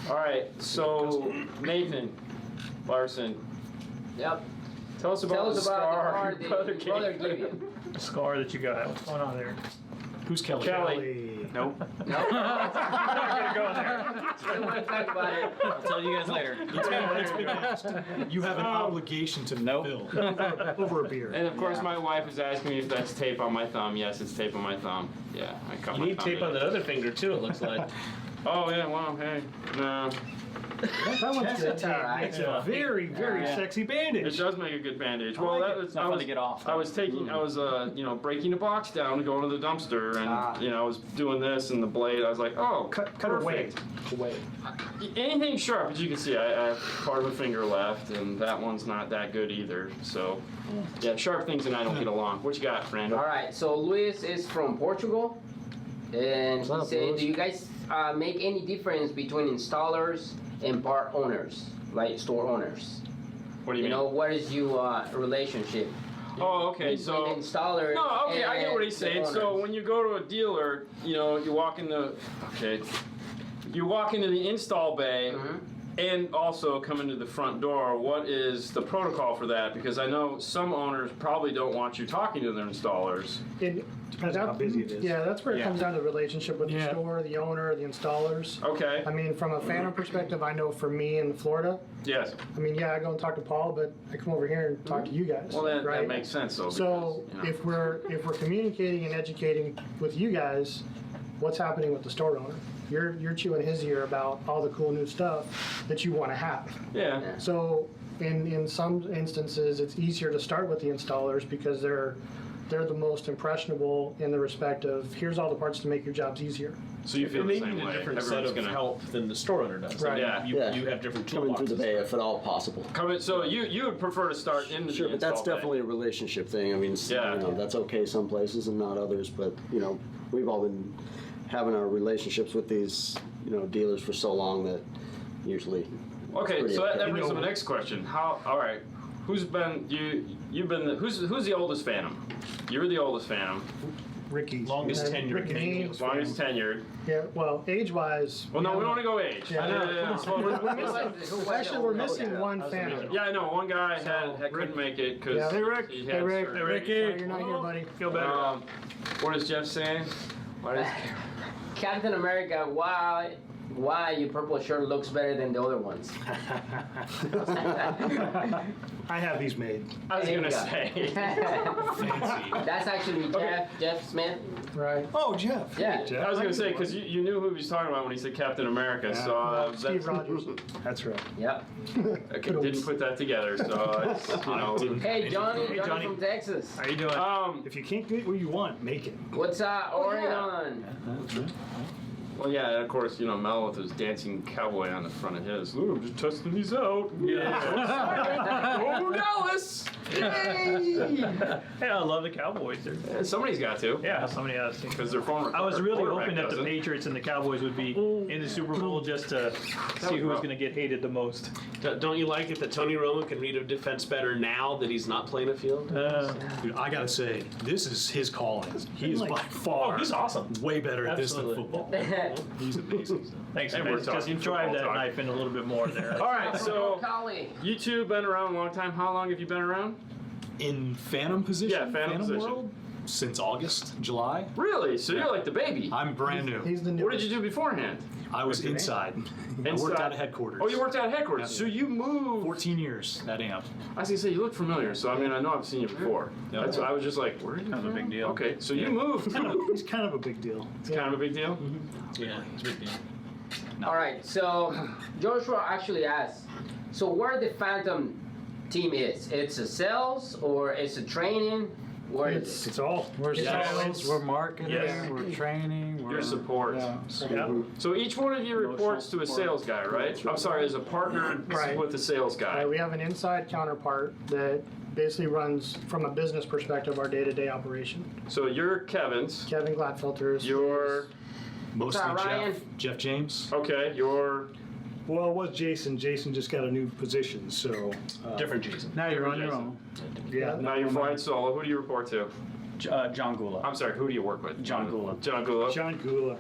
All right, so Nathan Larson. Yep. Tell us about the scar your brother gave you. The scar that you got. What's going on there? Who's Kelly? Kelly. Nope. I'm not gonna go there. I don't want to talk about it. I'll tell you guys later. You have an obligation to fulfill Over a beer. And of course, my wife is asking me if that's tape on my thumb. Yes, it's tape on my thumb. Yeah, I cut You my need thumb. tape on the other finger too, it looks like. Oh yeah, well, hey, no. That one's good. alright. It's a very, very sexy It bandage. does make a good bandage. Well, that was Not fun to get off. I was breaking a box down to go into the dumpster, and I was doing this, and the blade. I was like, oh, Cut away. perfect. Anything sharp, as you can see, I have part of a finger left, and that one's not that good either. So, yeah, sharp things and I don't get along. What you got, Fernando? All right, so Luis is from Portugal, and he said, do you guys make any difference between installers and part owners, like store owners? What do you mean? What is your relationship? Oh, okay. Between So the installer. no, okay, I get what he's and saying. the So owners. when you go to a dealer, you walk in the you walk into the install bay. Mhm. And also come into the front door, what is the protocol for that? Because I know some owners probably don't want you talking to their installers. Depends on how busy it is. Yeah, that's where it comes down to the relationship with the store, the owner, the installers. Okay. I mean, from a Phantom perspective, I know for me in Florida, Yes. I mean, I go and talk to Paul, but I come over here and talk to you guys. Well, that right? makes sense, though. So because, if we're communicating and educating with you guys, what's happening with the store owner? You're chewing his ear about all the cool new stuff that you want to have. Yeah. So in some instances, it's easier to start with the installers because they're the most impressionable in the respect of here's all the parts to make your jobs easier. So you feel They the need same a way. different set Everyone's of gonna help than the store owner does. Right. Yeah. You have different Coming through the toolboxes. bay if at all possible. So you would prefer to start in the Sure, but that's install bay. definitely a relationship thing. I mean, Yeah. that's okay some places and not others, but, we've all been having our relationships with these, dealers for so long that usually. Okay, pretty so that okay. brings up the next question. All right, who's been who's the oldest Phantom? You're the oldest Phantom, Ricky's. Longest And tenured. Ricky, longest tenured. yeah, well, age-wise. Well, no, we don't want to go age. Yeah. Actually, we're missing one Phantom. Yeah, I know. One guy couldn't make it because Yeah. he had Rick. surgery. Hey, Ricky. You're not here, buddy. Feel better. What is Jeff saying? What is Captain America, why your purple shirt looks better than the other ones? I have these made. I was There you gonna go. say. That's actually Jeff Smith. Right. Oh, Jeff. Yeah. I was gonna say because you knew who he was talking about when he said Captain America. So Steve Rogers. That's right. Yep. Okay, didn't put that together. So it's, Hey, Johnny Johnny. from Texas. How you doing? If you can't get what you want, make it. What's Oregon? Well, yeah, and of course, Mel with his dancing cowboy on the front of his. Ooh, I'm just testing these out. Yeah. Oh, Dallas! Yeah, I love the Cowboys. Somebody's got to. Yeah, somebody has to. Because they're former. I was really quarterback hoping that the doesn't. Patriots and the Cowboys would be in the Super Bowl just to see who was going to get hated the most. Don't you like it that Tony Romo can read a defense better now that he's not playing a field? Dude, I gotta say, this is his calling. He is by far he's awesome. way better at Absolutely. this than football. He's amazing. Thanks, And man. we're Just talking drive football that talk. knife in a little bit more there. All right, so Collie. you two have been around a long time. How long have you been around? In Phantom position? Yeah, Phantom position. World? Since August, July. Really? So you're like the baby. I'm brand new. He's the What newest. did you do beforehand? I was inside. I worked Inside. out of headquarters. Oh, you worked out of headquarters. So you moved. 14 years at AMP. I was gonna say you look familiar. So I mean, I know I've seen you before. That's why I was just like, where are you? Kind of a big deal. Okay, so you moved. He's kind of a big deal. It's kind of a big deal. Yeah, it's a big deal. All right, so Joshua actually asked, so where the Phantom team is? It's a sales or it's a training? Where is it? It's all. We're Yes. sales, we're marketing, Yes. we're training, we're Your support. Yeah. Yeah. So each one of you reports to a sales guy, right? I'm sorry, as a partner Right. with the sales guy. We have an inside counterpart that basically runs, from a business perspective, our day-to-day operation. So you're Kevin's. Kevin Gladfilter is. You're Mostly up, Ryan? Jeff James. okay. You're Well, it was Jason. Jason just got a new position, so. Different Jason. Now you're on your own. Yeah. now you're flying solo. Who do you report to? John Gula. I'm sorry. Who do you work with? John Gula. John Gula. John Gula.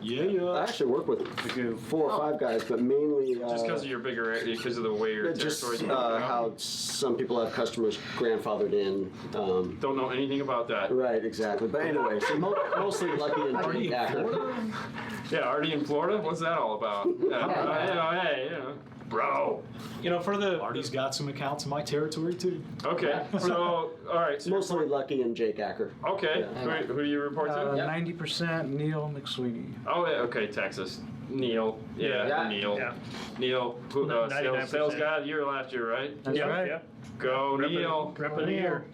I actually work with The goo. 4 or 5 guys, but mainly Just because of your bigger area, because of the way your just territory. how some people have customers grandfathered in. Don't know anything about that. Right, exactly. But anyway, so mostly Lucky and Acker. Yeah, already in Florida. What's that all about? Hey, bro. You know, for the Artie's got some accounts in my territory too. Okay. So, all right. So Mostly Lucky and Jake Acker. okay. Yeah. Who do you report to? 90% Neil McSweeney. Oh, yeah. Okay. Texas. Neil. Yeah. Yeah. Neil. Yeah. Neil. Who, sales 99%. guy of the year last year, right? That's Yeah, right. yeah. Go Neil. Rep of the year.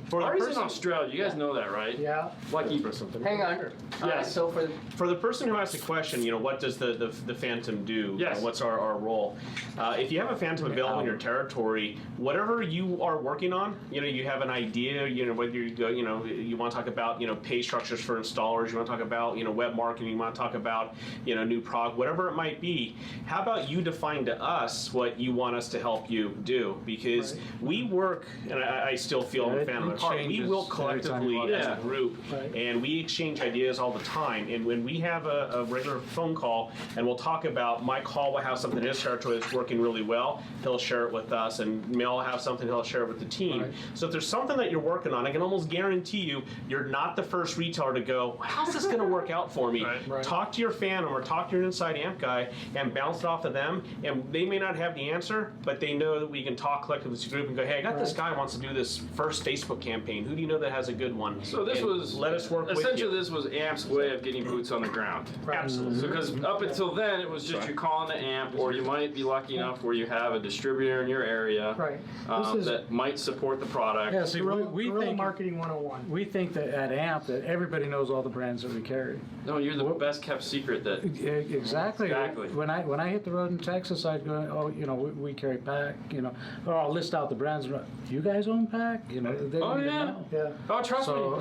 For the Artie's in person- Australia. You guys know that, right? Yeah. Lucky or something. Hang on. Yes. So For the person who asked the question, you know, what does the Phantom do? Yes. What's our role? If you have a Phantom available in your territory, whatever you are working on, you know, you have an idea, you know, whether you go, you know, you want to talk about, you know, pay structures for installers, you want to talk about, you know, web marketing, you want to talk about, you know, new product, whatever it might be. How about you define to us what you want us to help you do? Because we work, and I still feel Yeah, a Phantom it at heart. We changes will every time collectively you walk as in. a group, Right. and we exchange ideas all the time. And when we have a regular phone call, and we'll talk about, Mike Hall will have something in his territory that's working really well, he'll share it with us, and Mel will have something, he'll share it with the team. Right. So if there's something that you're working on, I can almost guarantee you, you're not the first retailer to go, how's this going to work out for me? Right. Right. Talk to your Phantom or talk to your inside AMP guy and bounce it off of them, and they may not have the answer, but they know that we can talk collectively as a group and go, hey, I got this guy who wants to do this first Facebook campaign. Who do you know that has a good one? So this And was let us work with essentially you. this was AMP's way of getting boots on the ground. Absolutely. So because up until then it was just you calling the AMP, or you might be lucky enough where you have a distributor in your area Right. This is that might support the product. Yeah, see, guerrilla, we guerrilla think marketing 101. we think that at AMP that everybody knows all the brands that we carry. No, you're the best kept secret that. Exactly. Exactly. When I hit the road in Texas, I'd go, oh, you know, we carry Pack, you know, or I'll list out the brands. You guys own Pack? You know, they Oh don't even yeah. know. Yeah. Oh, trust So,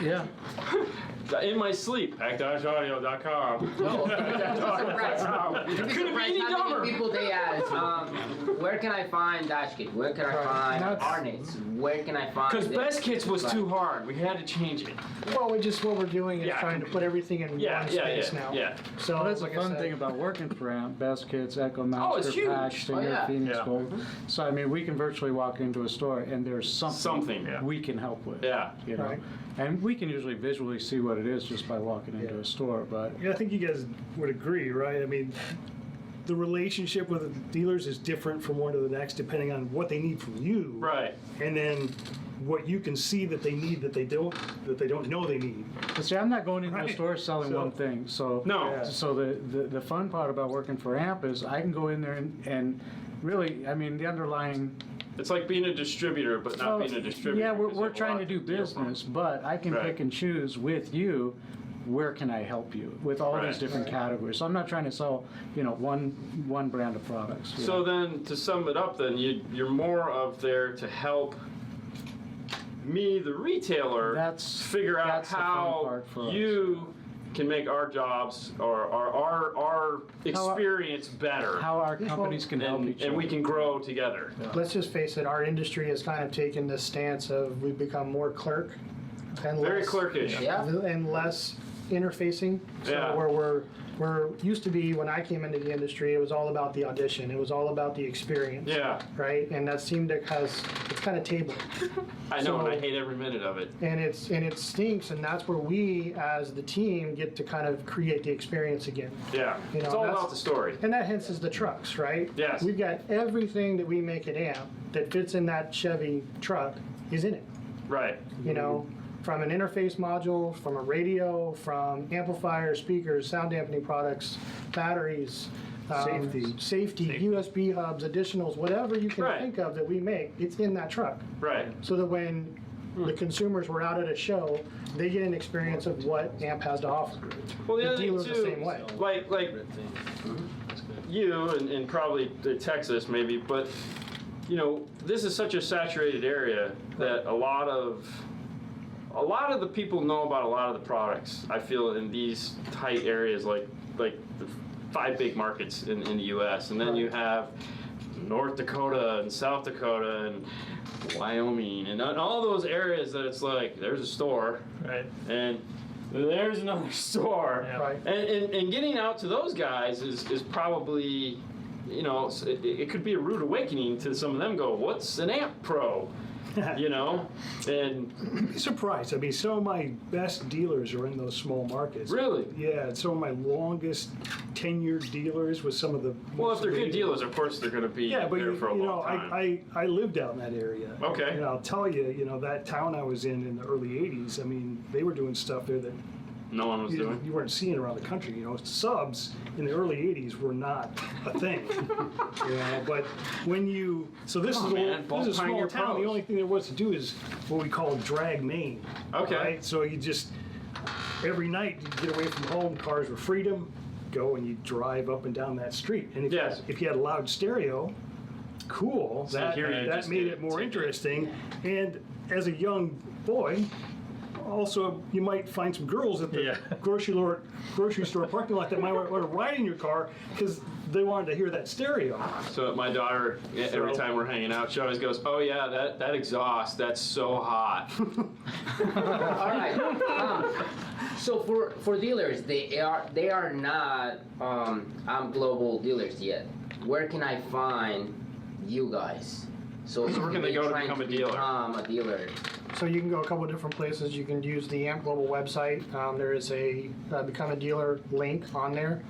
me. yeah. In my sleep. Pack-audio.com. You'd be Couldn't be surprised any how dumber. many people they ask. Where can I find Dash Kit? Where can I find That's- Arnets? Where can I find? Because this? Best Kits was too hard. We had to change it. Well, what we're doing is Yeah. trying to put everything in Yeah, one yeah, space yeah, now. yeah. So Well, that's the like I fun said, thing about working for AMP. Best Kits, Echo Oh, Master, it's huge. Pack, Stinger, yeah. Phoenix Yeah. Gold. So I mean, we can virtually walk into a store and there's something, Yeah. we can help with. Yeah. You know, Right. and we can usually visually see what it is just by walking into a store. But Yeah, I think you guys would agree, right? I mean, the relationship with the dealers is different from one to the next depending on what they need from you. Right. And then what you can see that they need that they don't know they need. But see, I'm not going into a Right. store selling So- one thing. So No. Yeah. So the fun part about working for AMP is I can go in there and really, I mean, the underlying. It's like being a distributor, but not Well, being a distributor. Yeah, because you we're have a trying lot to do deal from. business, but I can Right. pick and choose with you where can I help you with all Right. these different categories. So I'm not trying to sell, one brand of products. So then, to sum it up, then you're more of there to help me, the retailer, figure out that's the fun how part for us. you can make our jobs or our experience better, how our companies can help each other. and we can grow together. Let's just face it, our industry has kind of taken this stance of we've become more clerk and Very less, clerkish. Yeah. and less interfacing. So Yeah. where we're used to be when I came into the industry, it was all about the audition. It was all about the experience. Yeah, Right? And that seemed to it's kind of tabled. I know, and I So- hate every minute of it. And it stinks, and that's where we as the team get to kind of create the experience again. Yeah, You know, it's all that's- about the story. And that hence is the trucks, right? Yes. We've got everything that we make at AMP that fits in that Chevy truck is in it. Right. You know, from an interface module, from a radio, from amplifiers, speakers, sound dampening products, batteries, safety, USB hubs, additionals, whatever you can Right. think of that we make, it's in that truck. Right. So that when the consumers were out at a show, they get an experience of what AMP has to offer. Well, the The other thing dealer's too, the same way. like you and probably Texas maybe, but this is such a saturated area that a lot of the people know about a lot of the products. I feel in these tight areas, like the 5 big markets in the U.S., and then you have North Dakota and South Dakota and Wyoming and all those areas that it's like there's a store, Right. and there's another store. Yeah. Right. And getting out to those guys is probably, it could be a rude awakening to some of them. Go, what's an AMP Pro? And You'd be surprised. I mean, some of my best dealers are in those small markets. really, Yeah, and some of my longest tenured dealers with some of the. well, if most they're good amazing- dealers, of course they're going to be Yeah, but there for a long time. I lived out in that area. Okay. And I'll tell you, that town I was in the early '80s. I mean, they were doing stuff there that No one was doing. you weren't seeing around the country. Subs in the early '80s were not a thing. But when so this Come is on, man, this is a Ball small Pioneer town. Pros. The only thing there was to do is what we call drag main. Okay. Right? So you just every night you get away from home. Cars were freedom. Go and you drive up and down that street. And Yes. if you had a loud stereo, cool. So that here you that just made did it more it. interesting. And as a young boy, also you might find some girls at the Yeah. grocery store parking lot that might want to ride in your car because they wanted to hear that stereo. So my daughter, every So- time we're hanging out, she always goes, "Oh yeah, that exhaust, that's so hot." All right. So for dealers, they are not global dealers yet. Where can I find you guys? So where can they go to trying become a dealer? Become a dealer. So you can go a couple of different places. You can use the AMP Global website. There is a Become a Dealer link on there.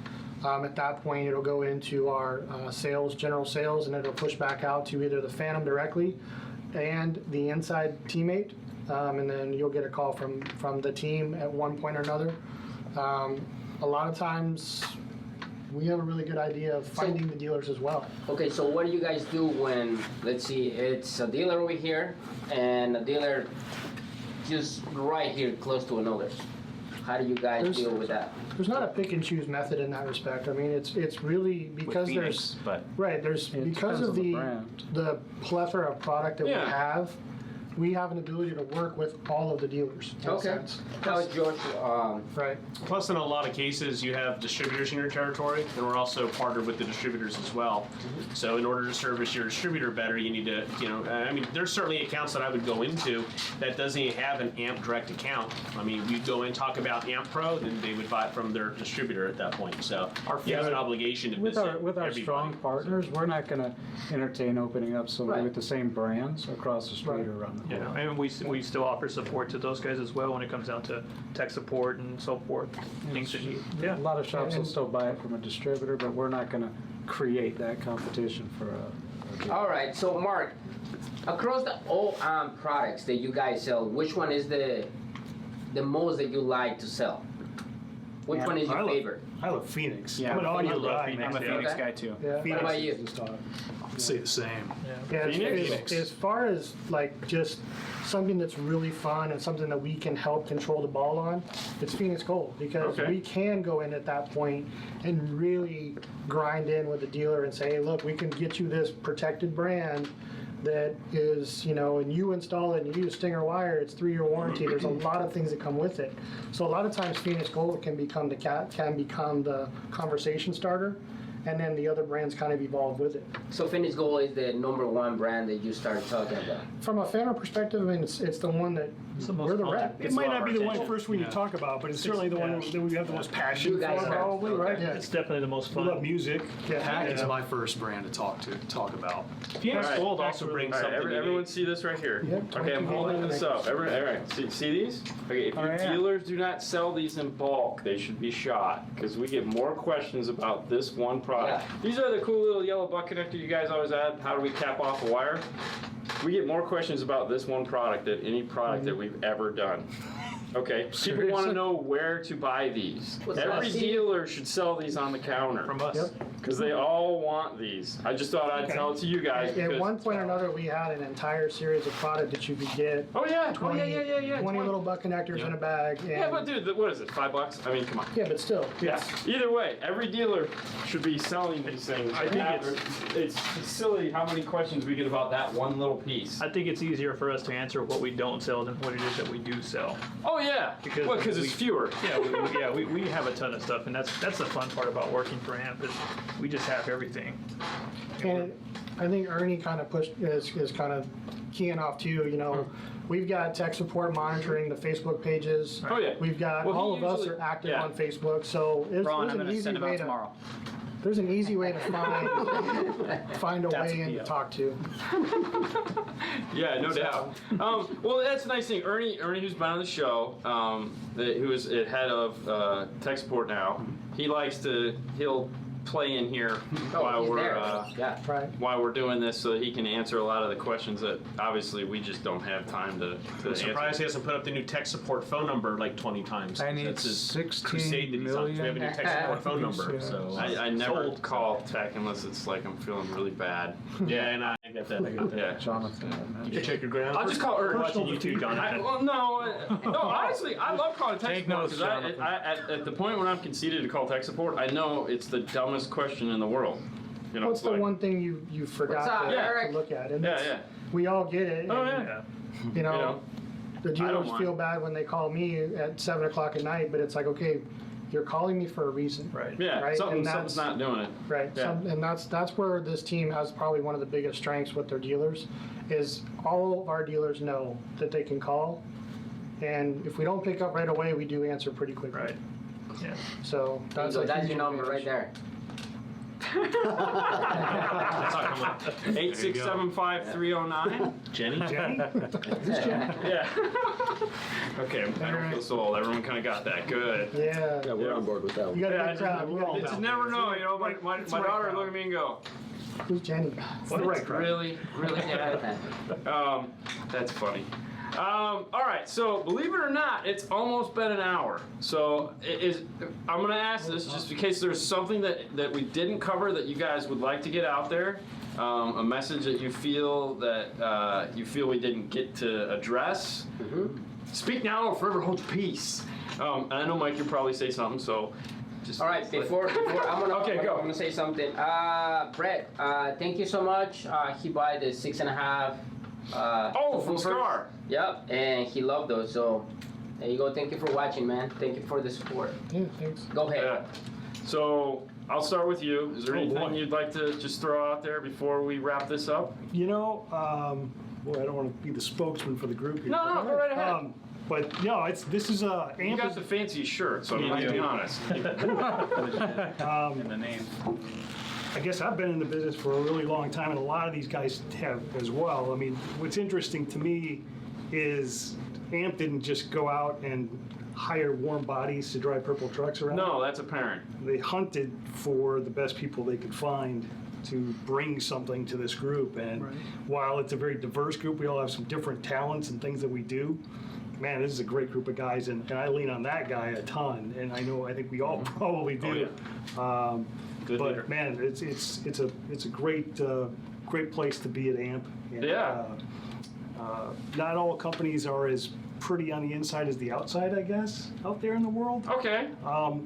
At that point, it'll go into our general sales, and it'll push back out to either the Phantom directly and the inside teammate. And then you'll get a call from the team at one point or another. A lot of times, we have a really good idea of finding the dealers as well. Okay, so what do you guys do when, let's see, it's a dealer over here and a dealer just right here close to another? How do you guys There's- deal with that? There's not a pick and choose method in that respect. I mean, it's really because Phoenix, but there's It because depends of on the the brand. plethora of product that Yeah. we have an ability to work with all of the dealers. in a Okay. sense. Now, George, Right. Plus, in a lot of cases, you have distributors in your territory, and we're also partnered with the distributors as well. So, in order to service your distributor better, you need to, there's certainly accounts that I would go into that doesn't even have an AMP direct account. I mean, we go in and talk about AMP Pro, then they would buy it from their distributor at that point. So, you have an obligation to With visit our everybody. strong partners, we're not going to entertain opening up somebody Right. with the same brands across the street Right. or around the You know, and we still offer support to those guys as well when it comes down to tech support and so forth, things that you, A lot of shops will And- still buy it from a distributor, but we're not going to create that competition for a all right, so Mark, across all products that you guys sell, which one is the most that you like to sell? Which one is your favorite? I love Phoenix. Yeah, I'm an audio love guy, Phoenix, man. I'm a Phoenix guy too. Yeah. What about you? is the star. I'd say the same. Yeah, Phoenix? as far as like just something that's really fun and something that we can help control the ball on, it's Phoenix Gold because Okay. we can go in at that point and really grind in with the dealer and say, hey, look, we can get you this protected brand that is, and you install it and you use Stinger wire, it's 3-year warranty. There's a lot of things that come with it. So a lot of times Phoenix Gold can become the conversation starter, and then the other brands kind of evolve with it. So Phoenix Gold is the #1 brand that you started talking about. From a fan perspective, I mean, it's the one that It's the most we're the fun. rep. It might not be the one first one you talk about, but it's certainly the one that we have the most passion You guys for, are. probably, right? Yeah. It's definitely the most We love fun. music. Pack is my first brand to talk about. Phoenix All right. Gold also brings All right, something unique. everyone see this right here? Yep, Okay, I'm 22 holding this up. millimeters. All right, see these? Okay, if your yeah. dealers do not sell these in bulk, they should be shot because we get more questions about this one product. Yeah. These are the cool little yellow butt connector you guys always add. How do we cap off a wire? We get more questions about this one product than any product that we've ever done. Okay, people want to know where to buy these. What's Every that? dealer should sell these on the counter From us. Yep. because they all want these. I just thought I'd tell it to you guys. At because- one point or another, we had an entire series of product that you could get. Oh yeah, 20, 20 20 little butt connectors in a bag. And, Yeah, but dude, what is it? $5? I mean, come on. yeah, but still. Yeah. Either way, every dealer should be selling these things. I think it's silly how many questions we get about that one little piece. I think it's easier for us to answer what we don't sell than what it is that we do sell. Oh yeah, Because because we- it's fewer. Yeah, we have a ton of stuff, and that's the fun part about working for AMP is we just have everything. And I think Ernie kind of is kind of keying off too. We've got tech support monitoring the Facebook pages. Oh, yeah. We've got Well, he all of us usually- are active yeah. on Facebook, so there's Ron, I'm an going to easy send them way out to tomorrow. there's an easy way to find a That's way a in to deal. talk to. Yeah, no doubt. Well, that's the nice thing. Ernie, who's been on the show, who is head of tech support now, he'll play in here while he's we're there. Yeah. Right. while we're doing this, so that he can answer a lot of the questions that obviously we just don't have time to I'm surprised answer. he hasn't put up the new tech support phone number like 20 times. I need That's his 16 crusade that he's on. We have a new tech support phone million. number. So I never sold. call tech unless it's like I'm feeling really bad. Yeah, and I get that. I get that. Yeah. Jonathan. You check your ground. I'll just call Ernie. Watching YouTube, Jonathan. No, honestly, I love calling tech Take support notes, because Jonathan. at the point when I'm conceited to call tech support, I know it's the dumbest question in the world. What's it's the like- one thing you forgot up, to Eric? look at? And Yeah, it's- yeah. we all get it. Oh and, yeah. You know, know, the I don't dealers mind. feel bad when they call me at 7 o'clock at night, but it's like, okay, you're calling me for a reason. Right. Yeah, Right, something's and not doing it. Right. Yeah. And that's where this team has probably one of the biggest strengths with their dealers, is all of our dealers know that they can call, and if we don't pick up right away, we do answer pretty quickly. Right. Yeah. So that's So a that's huge your number right advantage. there. That's not coming. 8675309. Jenny? Jenny? Yeah. Okay, I don't feel so old. Everyone kind of got that. Good. Yeah. Yeah, we're on board with that You one. got a Yeah, good crowd. You got a It's good- never know, my It's the right daughter crowd. look at me and go, Who's Jenny? It's the right crowd. really? Yeah. That's funny. All right, so believe it or not, it's almost been an hour. So I'm gonna ask this just in case there's something that we didn't cover that you guys would like to get out there, a message that you feel we didn't get to address. Speak now or forever hold your peace. And I know Mike, you'll probably say something, so just. All right, before I'm gonna Okay, go. I'm gonna say something. Brett, thank you so much. He bought the 6.5. Oh, from woofers. Scar. Yep, and he loved those. So there you go. Thank you for watching, man. Thank you for the support. Yeah, thanks. Go ahead. Yeah. So I'll start with you. Is there Oh, anything boy. you'd like to just throw out there before we wrap this up? You know, boy, I don't want to be the spokesman for the group here. No, go right ahead. But no, this is You AMP got is the fanciest shirt, so I'm going to be honest. In the name. I guess I've been in the business for a really long time, and a lot of these guys have as well. I mean, what's interesting to me is AMP didn't just go out and hire warm bodies to drive purple trucks around. No, that's apparent. They hunted for the best people they could find to bring something to this group. And while it's a very diverse group, we all have some different talents and things that we do. man, this is a great group of guys, and I lean on that guy a ton, and I think we all probably do. Good but leader. man, it's a great place to be at AMP. And, Yeah. not all companies are as pretty on the inside as the outside, I guess, out there in the world. Okay.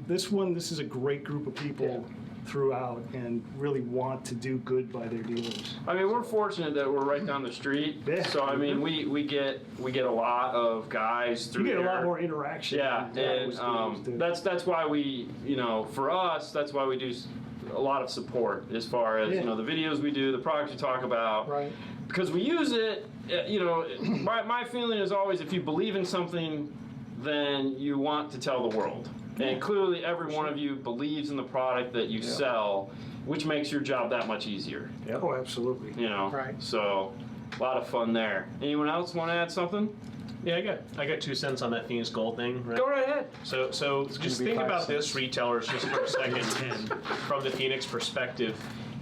This is a great group of people throughout, and really want to do good by their dealers. I mean, we're fortunate that we're right down the street. Yeah. So I mean, we get a lot of guys through You get a lot there. more interaction. Yeah, and that's why we, for us, that's why we do a lot of support as far as the videos we do, the products we talk about. Right. Because we use it. My feeling is always, if you believe in something, then you want to tell the world. And clearly, every one of you believes in the product that you sell, which makes your job that much easier. Oh, absolutely. Right. So a lot of fun there. Anyone else want to add something? Yeah, I got 2 cents on that Phoenix Gold thing. Right? Go right ahead. So just be think 5 about cents. this, retailers, just for a second, from the Phoenix perspective,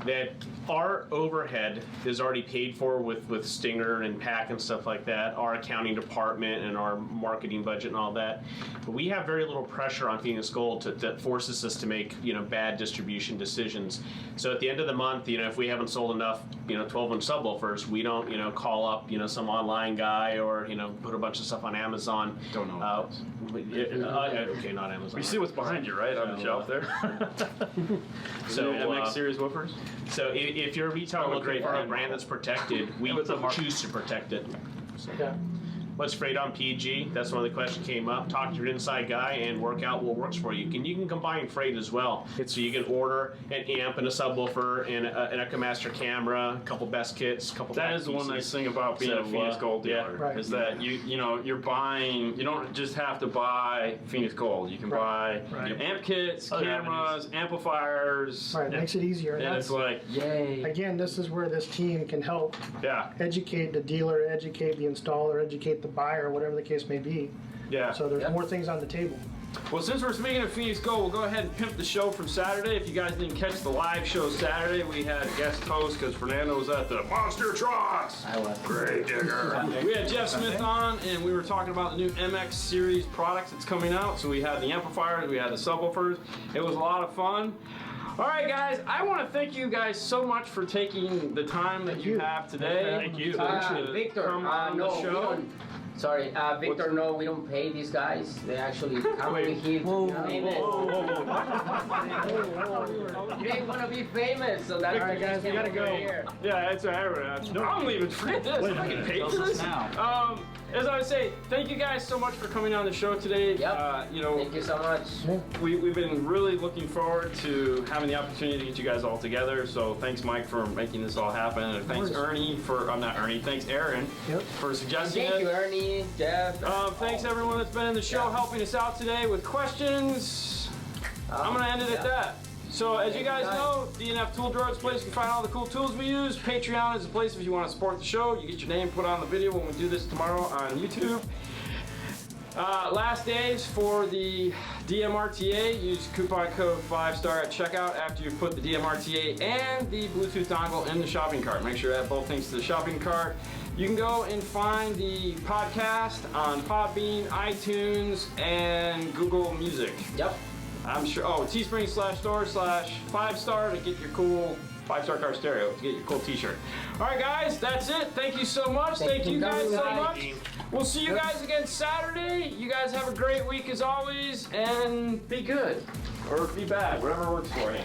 that our overhead is already paid for with Stinger and Pack and stuff like that, our accounting department and our marketing budget and all that. But we have very little pressure on Phoenix Gold that forces us to make bad distribution decisions. So at the end of the month, if we haven't sold enough 12-inch subwoofers, we don't call up some online guy or put a bunch of stuff on Amazon. Don't know. Okay, not Amazon. You see what's behind you, right, on the shelf there? So MX series woofers. So if you're a retailer Oh, looking great for a brand brand model. that's protected, we What's up, Mark? choose to protect it. Yeah. What's freight on PG? That's one of the questions came up. Talk to your inside guy and work out what works for you. You can combine freight as well. So you can order an amp and a subwoofer and an EchoMaster camera, a couple best kits, a couple. That is the one nice thing about being a Phoenix Gold dealer, Right. is that you're buying. You don't just have to buy Phoenix Gold. You can buy amp kits, Other cameras, amplifiers. Right. Makes it easier. And it's like, Yay. Again, this is where this team can help educate the dealer, educate the installer, educate the buyer, whatever the case may be. yeah. So there's more things on the table. Well, since we're speaking of Phoenix Gold, we'll go ahead and pimp the show from Saturday. If you guys didn't catch the live show Saturday, we had a guest host because Fernando was at the Monster Trucks. I was. Great digger. We had Jeff Smith on, and we were talking about the new MX series products that's coming out. So we had the amplifiers, we had the subwoofers. It was a lot of fun. All right, guys, I want to thank you guys so much for taking the time that you have today. Thank you. to Victor, come on no, the we show. don't. Sorry, Victor, no, we don't pay these guys. They actually come in here to be famous. They want to be famous, so that's All right, guys, we gotta go. Here. Yeah, that's all right. I'm leaving. Forget this. I'm not getting paid for this. As I would say, thank you guys so much for coming on the show today. Yep. Thank you so much. We've been really looking forward to having the opportunity to get you guys all together. So thanks, Mike, for making this all happen. And thanks, Ernie, thanks, Aaron, for suggesting Thank it. you, Ernie, Jeff. Thanks, everyone that's been in the show helping us out today with questions. I'm going to end it at that. So as you guys know, DNF Tool Drawer is the place you can find all the cool tools we use. Patreon is the place if you want to support the show. You get your name put on the video when we do this tomorrow on YouTube. Last days for the DMRTA, use coupon code 5STAR at checkout after you've put the DMRTA and the Bluetooth dongle in the shopping cart. Make sure you add both things to the shopping cart. You can go and find the podcast on Podbean, iTunes, and Google Music. Yep. I'm sure. Oh, Teespring/store/5star to get your cool 5-star car stereo to get your cool T-shirt. All right, guys, that's it. Thank you so much. Thank you guys so much. We'll see you guys again Saturday. You guys have a great week as always, and be good or be bad, whatever works for you.